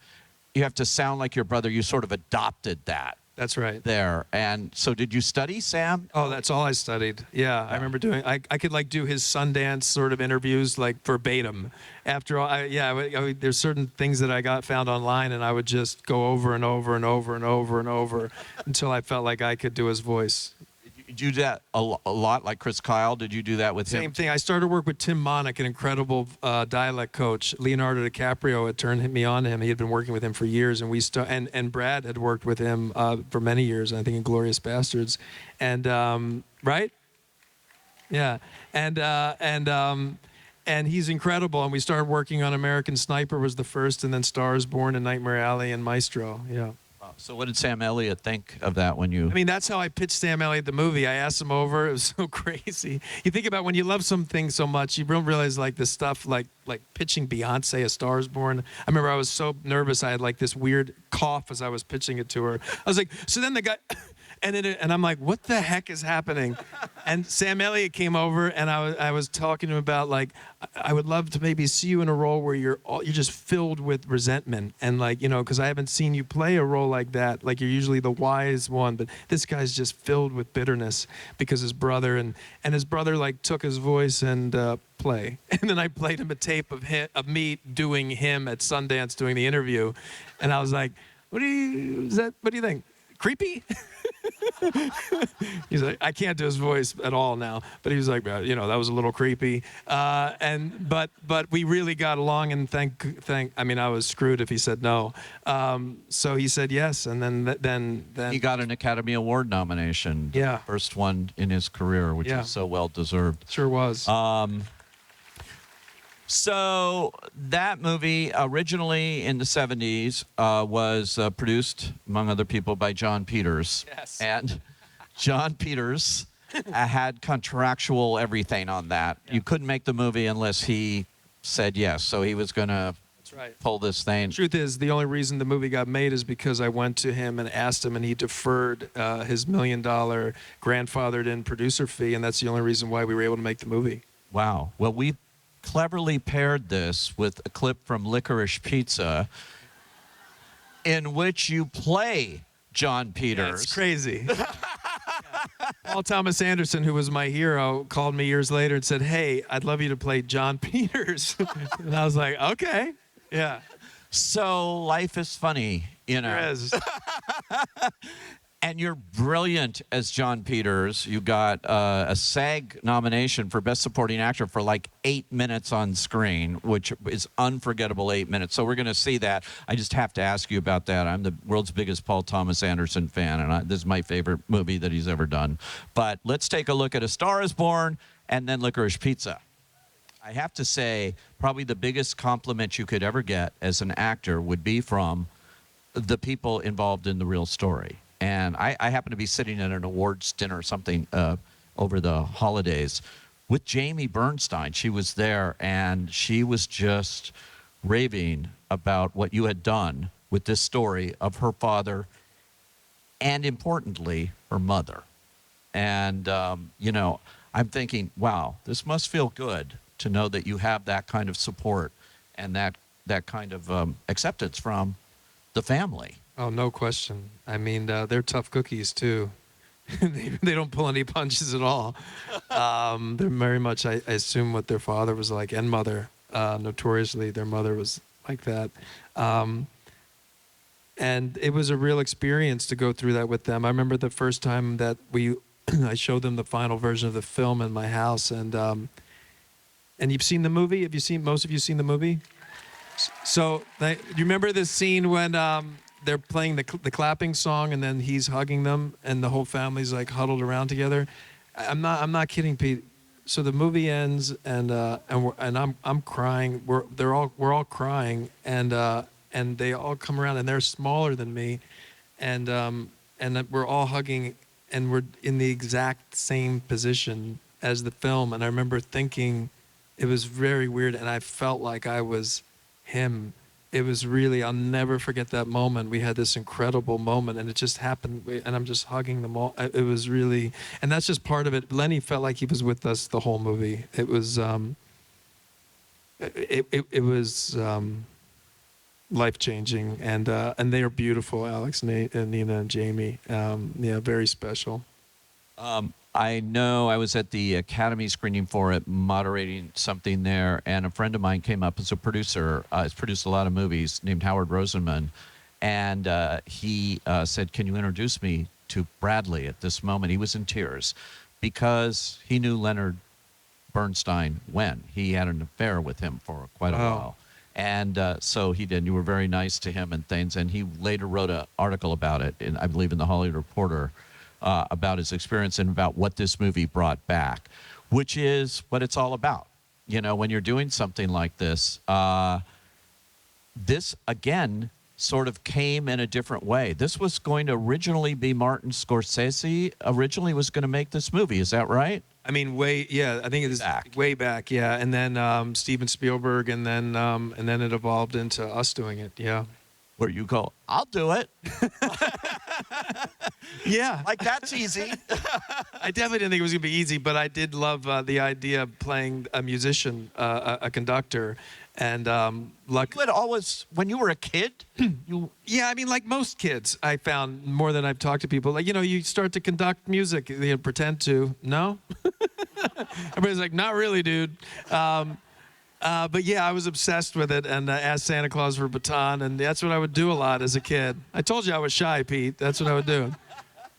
You have to sound like your brother. You sort of adopted that. That's right. There. And so did you study, Sam? Oh, that's all I studied. Yeah, I remember doing. I could like do his Sundance sort of interviews like verbatim. After all, there's certain things that I found online, and I would just go over and over and over and over and over until I felt like I could do his voice. Did you do that a lot, like Chris Kyle? Did you do that with him? Same thing. I started to work with Tim Monick, an incredible dialect coach. Leonardo DiCaprio had turned me on to him. He had been working with him for years, and and Brad had worked with him for many years. I think in Glorious Bastards, and right, yeah, and he's incredible. And we started working on American Sniper was the first, and then Stars Born and Nightmare Alley and Maestro. Yeah. So what did Sam Elliott think of that when you... I mean, that's how I pitched Sam Elliott the movie. I asked him over. It was so crazy. You think about when you love something so much, you don't realize like the stuff like pitching Beyonce, A Star is Born. I remember I was so nervous. I had like this weird cough as I was pitching it to her. I was like, so then the guy... And I'm like, what the heck is happening? And Sam Elliott came over, and I was talking to him about, like, I would love to maybe see you in a role where you're just filled with resentment, and, like, you know, because I haven't seen you play a role like that. Like, you're usually the wise one, but this guy's just filled with bitterness because his brother and his brother, like, took his voice and play, and then I played him a tape of me doing him at Sundance doing the interview, and I was like, what do you think? Creepy? He's like, I can't do his voice at all now, but he was like, you know, that was a little creepy. But we really got along, and I mean, I was screwed if he said no. So he said yes, and then He got an Academy Award nomination. Yeah. First one in his career, which is so well deserved. Sure was. So that movie, originally in the 70s, was produced, among other people, by John Peters. Yes. And John Peters had contractual everything on that. Yeah. You couldn't make the movie unless he said yes. So he was going to pull this thing. Truth is, the only reason the movie got made is because I went to him and asked him, and he deferred his $1 million grandfathered-in producer fee, and that's the only reason why we were able to make the movie. Wow. Well, we cleverly paired this with a clip from Licorice Pizza in which you play John Peters. It's crazy. Paul Thomas Anderson, who was my hero, called me years later and said, hey, I'd love you to play John Peters. And I was like, okay. Yeah. So life is funny, you know. There is. And you're brilliant as John Peters. You got a SAG nomination for Best Supporting Actor for like 8 minutes on screen, which is unforgettable 8 minutes. So we're going to see that. I just have to ask you about that. I'm the world's biggest Paul Thomas Anderson fan, and this is my favorite movie that he's ever done. But let's take a look at A Star is Born and then Licorice Pizza. I have to say, probably the biggest compliment you could ever get as an actor would be from the people involved in the real story. And I happen to be sitting at an awards dinner or something over the holidays with Jamie Bernstein. She was there, and she was just raving about what you had done with this story of her father and, importantly, her mother. And, you know, I'm thinking, wow, this must feel good to know that you have that kind of support and that kind of acceptance from the family. Oh, no question. I mean, they're tough cookies, too. They don't pull any punches at all. They're very much, I assume, what their father was like, and mother. Notoriously, their mother was like that. And it was a real experience to go through that with them. I remember the first time that I showed them the final version of the film in my house, and you've seen the movie? Most of you seen the movie? So, do you remember this scene when they're playing the clapping song, and then he's hugging them, and the whole family's like huddled around together? I'm not kidding, Pete. So the movie ends, and I'm crying. We're all crying, and they all come around, and they're smaller than me, and we're all hugging, and we're in the exact same position as the film. And I remember thinking, it was very weird, and I felt like I was him. It was really, I'll never forget that moment. We had this incredible moment, and it just happened, and I'm just hugging them all. It was really, and that's just part of it. Lenny felt like he was with us the whole movie. It was, it was life-changing, and they are beautiful, Alex, Nate, and Nina, and Jamie. Yeah, very special. I know I was at the Academy screening for it, moderating something there, and a friend of mine came up as a producer. He's produced a lot of movies, named Howard Rosenman, and he said, "Can you introduce me to Bradley at this moment?" He was in tears because he knew Leonard Bernstein when. He had an affair with him for quite a while. And so he did. You were very nice to him and things, and he later wrote an article about it, I believe in the Hollywood Reporter, about his experience and about what this movie brought back, which is what it's all about. You know, when you're doing something like this, this, again, sort of came in a different way. This was going to originally be Martin Scorsese originally was going to make this movie. Is that right? I mean, I think it is way back, yeah. And then Steven Spielberg, and then it evolved into us doing it, yeah. where you go, I'll do it. Yeah. Like, that's easy. I definitely didn't think it was going to be easy, but I did love the idea of playing a musician, a conductor. And You had always, when you were a kid, yeah, I mean, like most kids, I found more than I've talked to people, like, you start to conduct music, pretend to. No? Everybody's like, not really, dude. But yeah, I was obsessed with it and asked Santa Claus for a baton, and that's what I would do a lot as a kid. I told you I was shy, Pete. That's what I would do.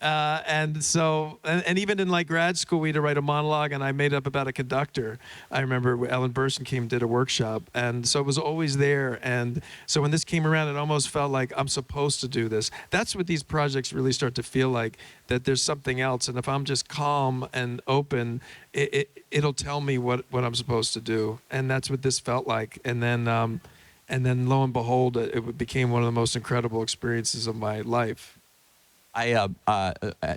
And so, and even in like grad school, we had to write a monologue, and I made up about a conductor. I remember Ellen Burstyn came and did a workshop, and so it was always there. And so when this came around, it almost felt like I'm supposed to do this. That's what these projects really start to feel like, that there's something else. And if I'm just calm and open, it'll tell me what I'm supposed to do. And that's what this felt like. And then lo and behold, it became one of the most incredible experiences of my life. I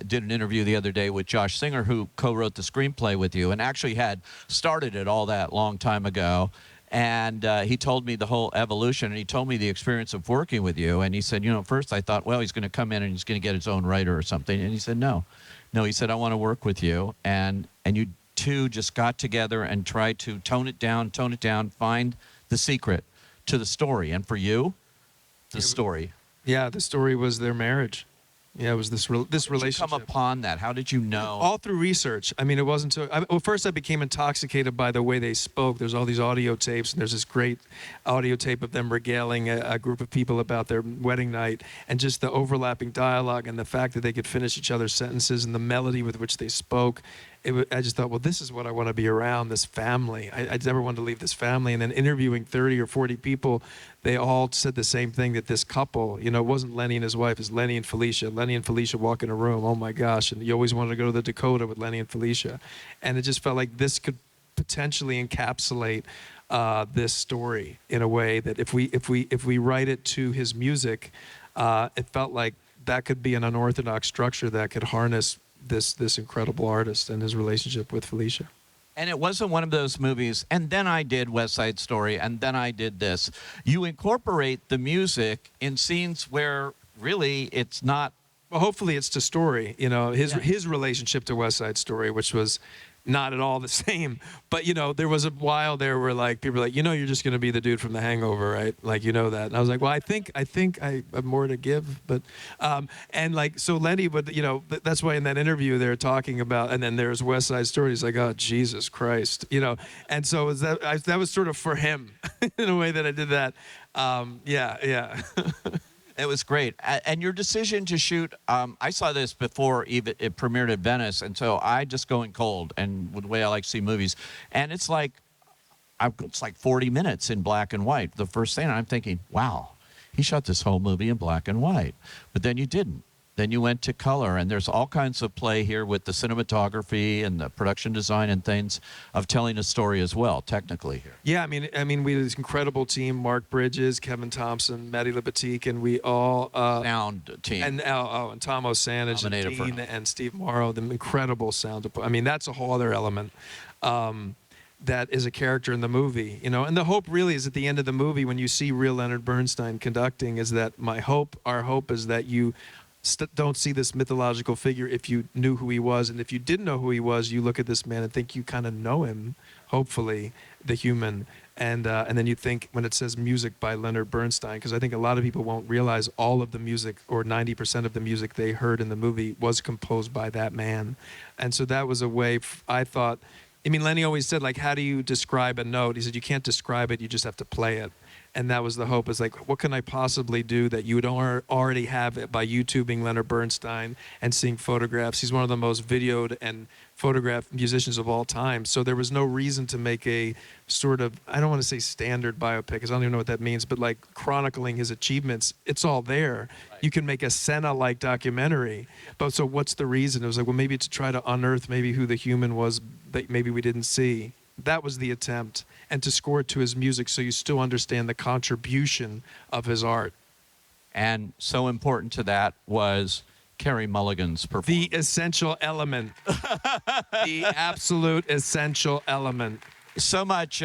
did an interview the other day with Josh Singer, who co-wrote the screenplay with you and actually had started it all that long time ago. And he told me the whole evolution, and he told me the experience of working with you. And he said, first I thought, well, he's going to come in and he's going to get his own writer or something. And he said, no. He said, I want to work with you. And you two just got together and tried to tone it down, find the secret to the story. And for you, the story. Yeah, the story was their marriage. Yeah, it was this relationship. How did you come upon that? How did you know? All through research. I mean, it wasn't until well, first I became intoxicated by the way they spoke. There's all these audio tapes, and there's this great audio tape of them regaling a group of people about their wedding night, and just the overlapping dialogue and the fact that they could finish each other's sentences and the melody with which they spoke. I just thought, well, this is what I want to be around, this family. I never wanted to leave this family. And then interviewing 30 or 40 people, they all said the same thing, that this couple, it wasn't Lenny and his wife, it's Lenny and Felicia. Lenny and Felicia walk in a room, oh my gosh. And you always wanted to go to the Dakota with Lenny and Felicia. And it just felt like this could potentially encapsulate this story in a way that if we write it to his music, it felt like that could be an unorthodox structure that could harness this incredible artist and his relationship with Felicia. And it wasn't one of those movies, and then I did West Side Story, and then I did this. You incorporate the music in scenes where really it's not. Well, hopefully it's to story, his relationship to West Side Story, which was not at all the same. But, there was a while there where like people were like, you're just going to be the dude from The Hangover, right? Like, that. And I was like, well, I think I have more to give. But, and like, so Lenny would, that's why in that interview they're talking about, and then there's West Side Story. He's like, oh, Jesus Christ, And so that was sort of for him in a way that I did that. Yeah. It was great. And your decision to shoot, I saw this before even it premiered at Venice, and so I just go in cold, and with the way I like to see movies. And it's like 40 minutes in black and white. The first thing, I'm thinking, wow, he shot this whole movie in black and white. But then you didn't. Then you went to color, and there's all kinds of play here with the cinematography and the production design and things of telling a story as well, technically here. Yeah, I mean, we had this incredible team: Mark Bridges, Kevin Thompson, Maddie Libatique, and we all sound team, and Tom Osanage and Dean and Steve Morrow, the incredible sound. I mean, that's a whole other element. That is a character in the movie, and the hope really is at the end of the movie when you see real Leonard Bernstein conducting, is that our hope is that you don't see this mythological figure if you knew who he was. And if you didn't know who he was, you look at this man and think you kind of know him, hopefully, the human. And then you think when it says music by Leonard Bernstein, because I think a lot of people won't realize all of the music or 90% of the music they heard in the movie was composed by that man. And so that was a way I thought, Lenny always said, like, how do you describe a note? He said, you can't describe it, you just have to play it. And that was the hope, is like, what can I possibly do that you would already have it by YouTubing Leonard Bernstein and seeing photographs? He's one of the most videoed and photographed musicians of all time. So there was no reason to make a sort of, I don't want to say standard biopic, because I don't even know what that means, but like chronicling his achievements. It's all there. Right. You can make a Senna-like documentary. But so what's the reason? It was like, well, maybe to try to unearth maybe who the human was that maybe we didn't see. That was the attempt. And to score it to his music so you still understand the contribution of his art. And so important to that was Carey Mulligan's performance. The essential element. The absolute essential element. So much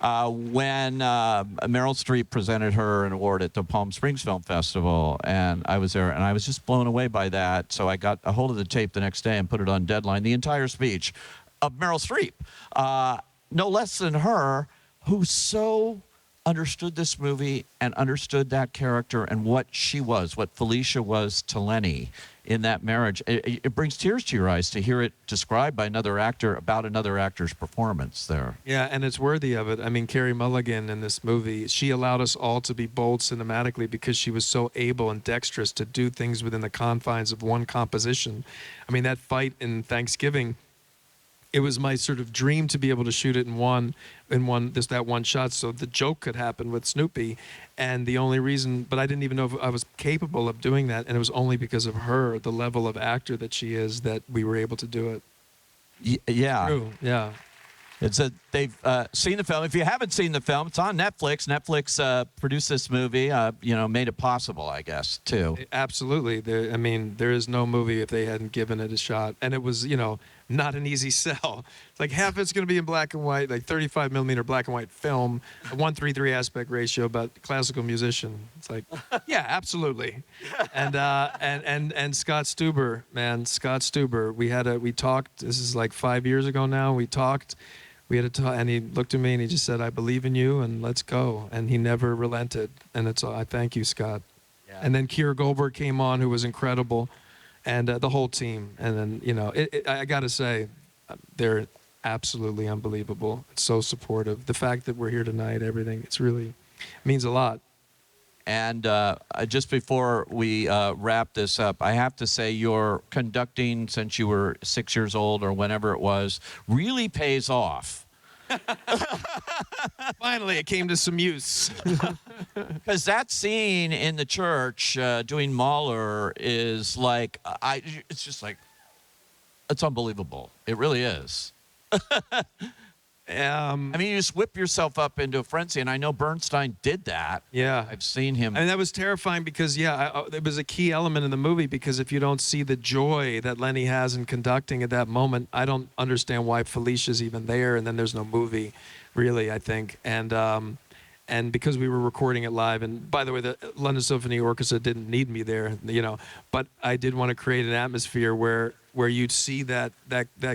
when Meryl Streep presented her an award at the Palm Springs Film Festival, and I was there, and I was just blown away by that. So I got a hold of the tape the next day and put it on Deadline, the entire speech of Meryl Streep, no less than her, who so understood this movie and understood that character and what she was, what Felicia was to Lenny in that marriage. It brings tears to your eyes to hear it described by another actor about another actor's performance there. Yeah, and it's worthy of it. I mean, Carey Mulligan in this movie, she allowed us all to be bold cinematically because she was so able and dexterous to do things within the confines of one composition. I mean, that fight in Thanksgiving, it was my sort of dream to be able to shoot it that one shot, so the joke could happen with Snoopy. And the only reason, but I didn't even know if I was capable of doing that, and it was only because of her, the level of actor that she is, that we were able to do it. Yeah. True. Yeah. It's they've seen the film. If you haven't seen the film, it's on Netflix. Netflix produced this movie, made it possible, I guess, too. Absolutely. There is no movie if they hadn't given it a shot. And it was, not an easy sell. It's like half it's going to be in black and white, like 35 millimeter black and white film, a 1:3 aspect ratio, about classical musician. It's like, yeah, absolutely. And Scott Stuber, we talked. This is like 5 years ago now. We talked. We had a talk, and he looked at me and he just said, "I believe in you, and let's go." And he never relented. And I thank you, Scott. Yeah. And then Keir Goldberg came on, who was incredible. And the whole team. And then, I got to say, they're absolutely unbelievable. It's so supportive. The fact that we're here tonight, everything, it's really means a lot. And just before we wrap this up, I have to say your conducting since you were 6 years old or whenever it was really pays off. Finally, it came to some use. Because that scene in the church doing Mahler is like, it's just like, it's unbelievable. It really is. You just whip yourself up into a frenzy, and I know Bernstein did that. Yeah. I've seen him. And that was terrifying because, it was a key element in the movie, because if you don't see the joy that Lenny has in conducting at that moment, I don't understand why Felicia's even there, and then there's no movie, really, I think. And because we were recording it live, and by the way, the London Symphony Orchestra didn't need me there, but I did want to create an atmosphere where you'd see that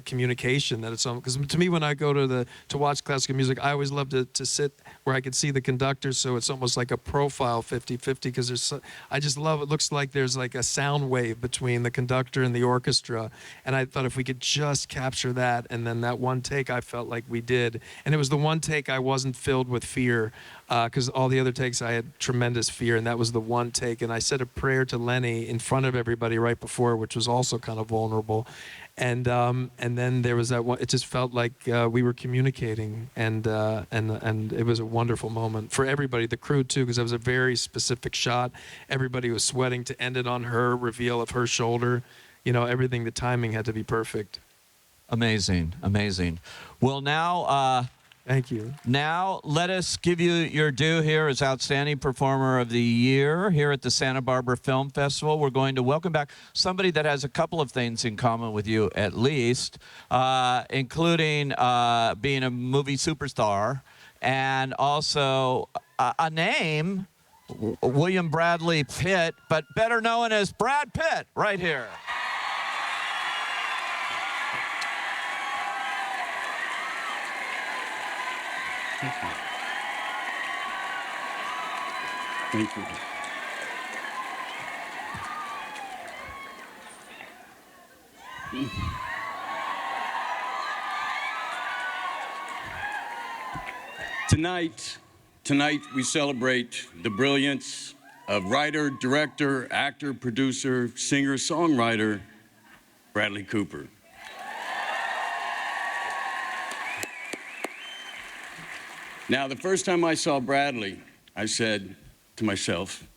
communication that it's on. Because to me, when I go to watch classical music, I always love to sit where I could see the conductor, so it's almost like a profile 50-50, because I just love it. Looks like there's like a sound wave between the conductor and the orchestra, and I thought if we could just capture that, and then that one take I felt like we did, and it was the one take I wasn't filled with fear, because all the other takes I had tremendous fear, and that was the one take. And I said a prayer to Lenny in front of everybody right before, which was also kind of vulnerable. And then there was that one. It just felt like we were communicating, and it was a wonderful moment for everybody, the crew too, because it was a very specific shot. Everybody was sweating to end it on her reveal of her shoulder. Everything. The timing had to be perfect. Amazing. Well, now. Thank you. Now, let us give you your due here as Outstanding Performer of the Year here at the Santa Barbara Film Festival. We're going to welcome back somebody that has a couple of things in common with you, at least, including being a movie superstar and also a name, William Bradley Pitt, but better known as Brad Pitt, right here. Thank you. Thank you. Tonight we celebrate the brilliance of writer, director, actor, producer, singer, songwriter, Bradley Cooper. Now, the first time I saw Bradley, I said to myself,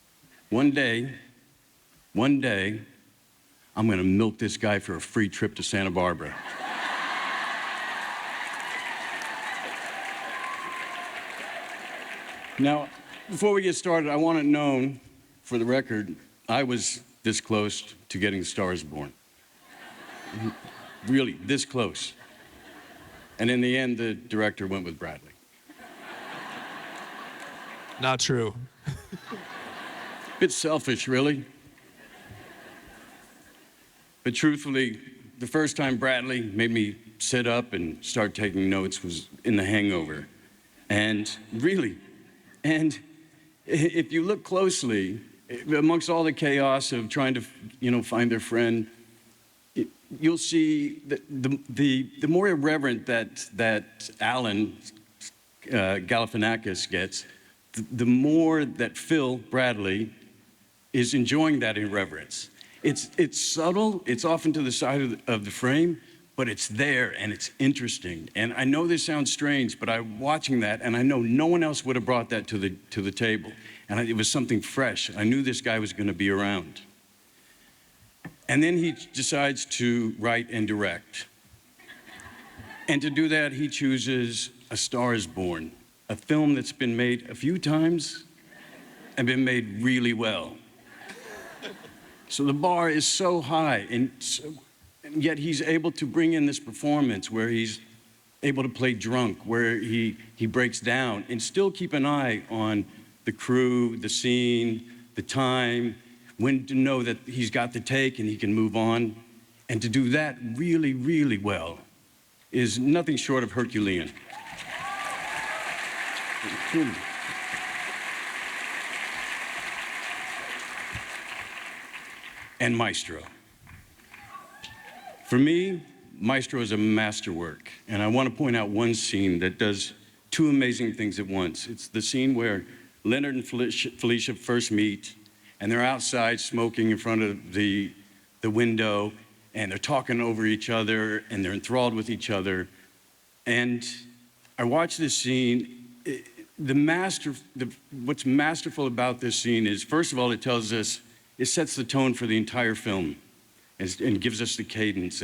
one day, I'm going to milk this guy for a free trip to Santa Barbara. Now, before we get started, I want it known, for the record, I was this close to getting Stars Born. Really, this close. And in the end, the director went with Bradley. Not true. Bit selfish, really. But truthfully, the first time Bradley made me sit up and start taking notes was in The Hangover. And really, and if you look closely, amongst all the chaos of trying to, find their friend, you'll see that the more irreverent that Alan Galifianakis gets, the more that Phil Bradley is enjoying that irreverence. It's subtle, it's often to the side of the frame, but it's there and it's interesting. And I know this sounds strange, but I'm watching that and I know no one else would have brought that to the table. And it was something fresh. I knew this guy was going to be around. And then he decides to write and direct. And to do that, he chooses A Star is Born, a film that's been made a few times and been made really well. So the bar is so high, and yet he's able to bring in this performance where he's able to play drunk, where he breaks down, and still keep an eye on the crew, the scene, the time, when to know that he's got the take and he can move on. And to do that really, really well is nothing short of Herculean. And Maestro. For me, Maestro is a masterwork, and I want to point out one scene that does two amazing things at once. It's the scene where Leonard and Felicia first meet, and they're outside smoking in front of the window, and they're talking over each other, and they're enthralled with each other. And I watch this scene. What's masterful about this scene is, first of all, it sets the tone for the entire film and gives us the cadence.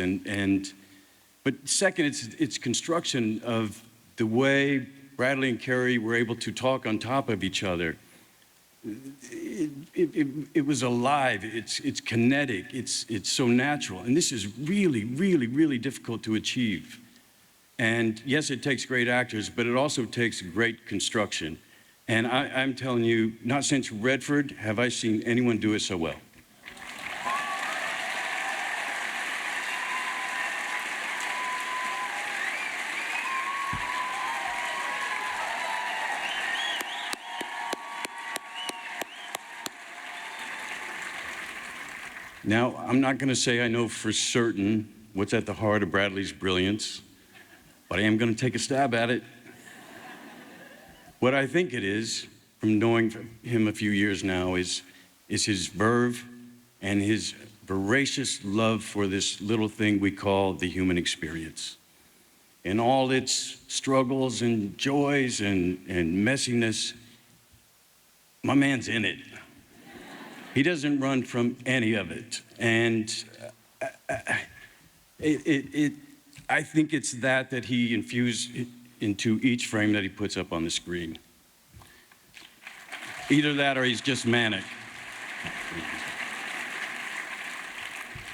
But second, it's construction of the way Bradley and Carey were able to talk on top of each other. It was alive, it's kinetic, it's so natural. And this is really, really, really difficult to achieve. And yes, it takes great actors, but it also takes great construction. And I'm telling you, not since Redford have I seen anyone do it so well. Now, I'm not going to say I know for certain what's at the heart of Bradley's brilliance, but I am going to take a stab at it. What I think it is, from knowing him a few years now, is his verve and his voracious love for this little thing we call the human experience. In all its struggles and joys and messiness, my man's in it. He doesn't run from any of it. And I think it's that he infused into each frame that he puts up on the screen. Either that or he's just manic.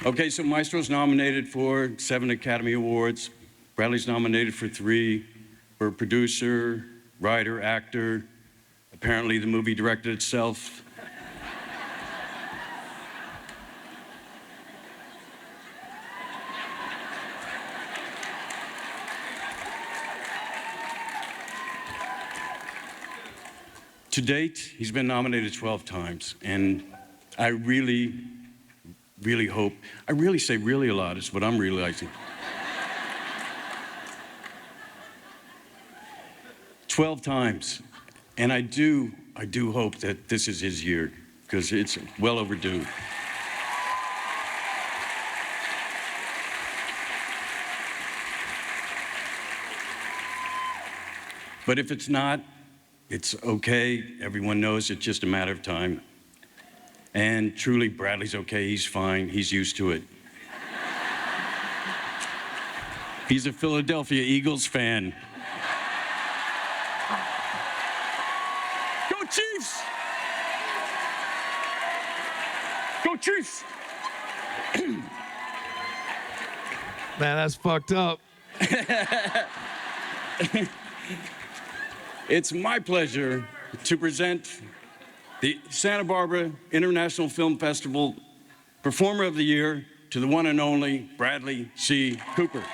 Okay, so Maestro's nominated for 7 Academy Awards. Bradley's nominated for 3, for producer, writer, actor. Apparently the movie directed itself. To date, he's been nominated 12 times, and I really, really hope, I really say really a lot, is what I'm realizing. 12 times, and I do hope that this is his year, because it's well overdue. But if it's not, it's okay. Everyone knows it's just a matter of time. And truly, Bradley's okay. He's fine. He's used to it. He's a Philadelphia Eagles fan. Go Chiefs! Go Chiefs! Man, that's fucked up. It's my pleasure to to present the Santa Barbara International Film Festival Performer of the Year to the one and only Bradley C. Cooper.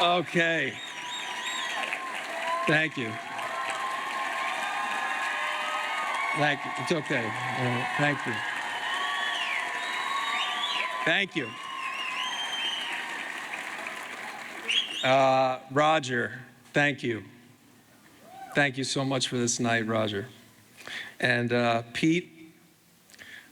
Okay. Thank you. Thank you. It's okay. Thank you. Thank you. Roger, thank you. Thank you so much for this night, Roger. And Pete,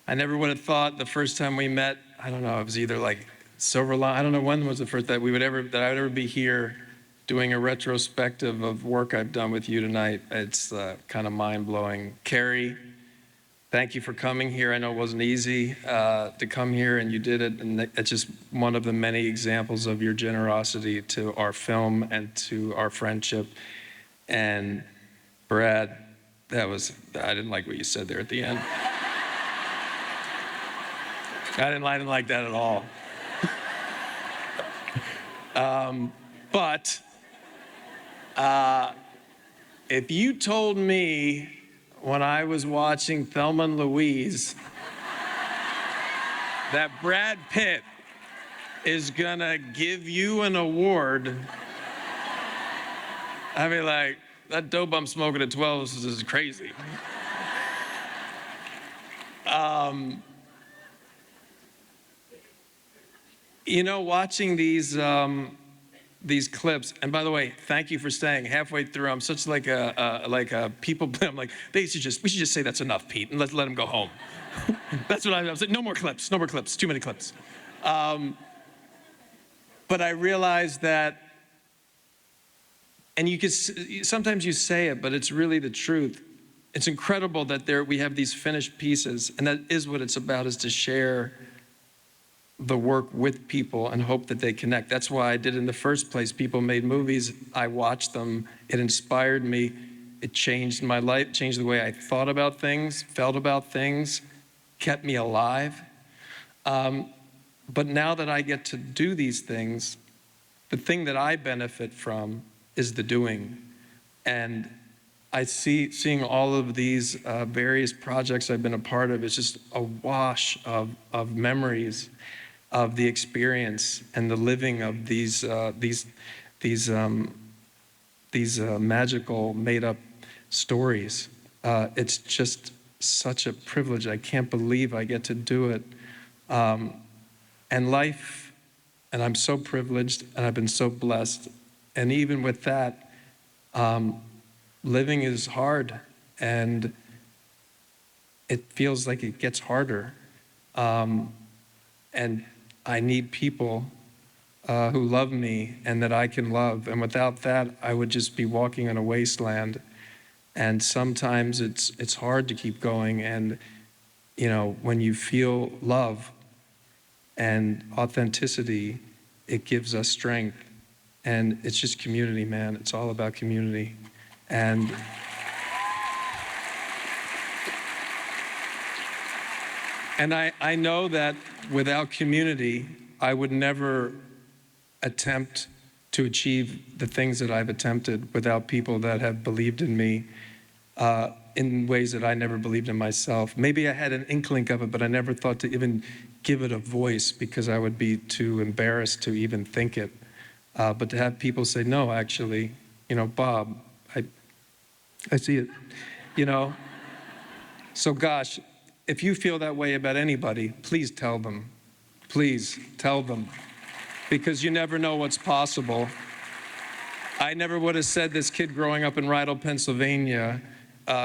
I never would have thought the first time we met, I don't know, it was either like Silver Line, I don't know when was the first that I would ever be here doing a retrospective of work I've done with you tonight. It's kind of mind-blowing. Carrie, thank you for coming here. I know it wasn't easy to come here, and you did it, and it's just one of the many examples of your generosity to our film and to our friendship. And Brad, I didn't like what you said there at the end. I didn't like that at all. But if you told me when I was watching Thelma and Louise that Brad Pitt is gonna give you an award, I'd be like, that dope I'm smoking at 12 is crazy. You know, watching these clips, and by the way, thank you for staying halfway through. I'm such like a people. I'm like, we should just say that's enough, Pete, and let them go home. That's what I was like. No more clips. Too many clips. But I realized that, and sometimes you say it, but it's really the truth. It's incredible that we have these finished pieces, and that is what it's about: is to share the work with people and hope that they connect. That's why I did it in the first place. People made movies, I watched them, it inspired me, it changed my life, changed the way I thought about things, felt about things, kept me alive. But now that I get to do these things, the thing that I benefit from is the doing. And seeing all of these various projects I've been a part of, it's just a wash of memories of the experience and the living of these magical made-up stories. It's just such a privilege. I can't believe I get to do it. And life, and I'm so privileged, and I've been so blessed. And even with that, living is hard, and it feels like it gets harder. And I need people who love me and that I can love. And without that, I would just be walking on a wasteland. And sometimes it's hard to keep going. And, you know, when you feel love and authenticity, it gives us strength. And it's just community, man. It's all about community. And I know that without community, I would never attempt to achieve the things that I've attempted without people that have believed in me in ways that I never believed in myself. Maybe I had an inkling of it, but I never thought to even give it a voice because I would be too embarrassed to even think it. But to have people say, no, actually, you know, Bob, I see it, you know? So gosh, if you feel that way about anybody, please tell them. Please tell them. Because you never know what's possible. I never would have said this kid growing up in Rydell, Pennsylvania,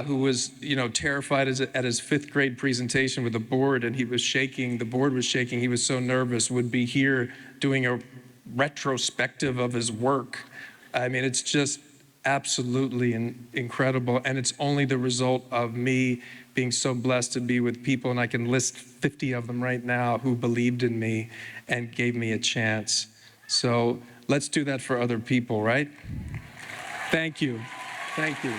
who was, you know, terrified at his 5th grade presentation with the board, and he was shaking, the board was shaking, he was so nervous, would be here doing a retrospective of his work. I mean, it's just absolutely incredible, and it's only the result of me being so blessed to be with people, and I can list 50 of them right now who believed in me and gave me a chance. So let's do that for other people, right? Thank you. Thank you.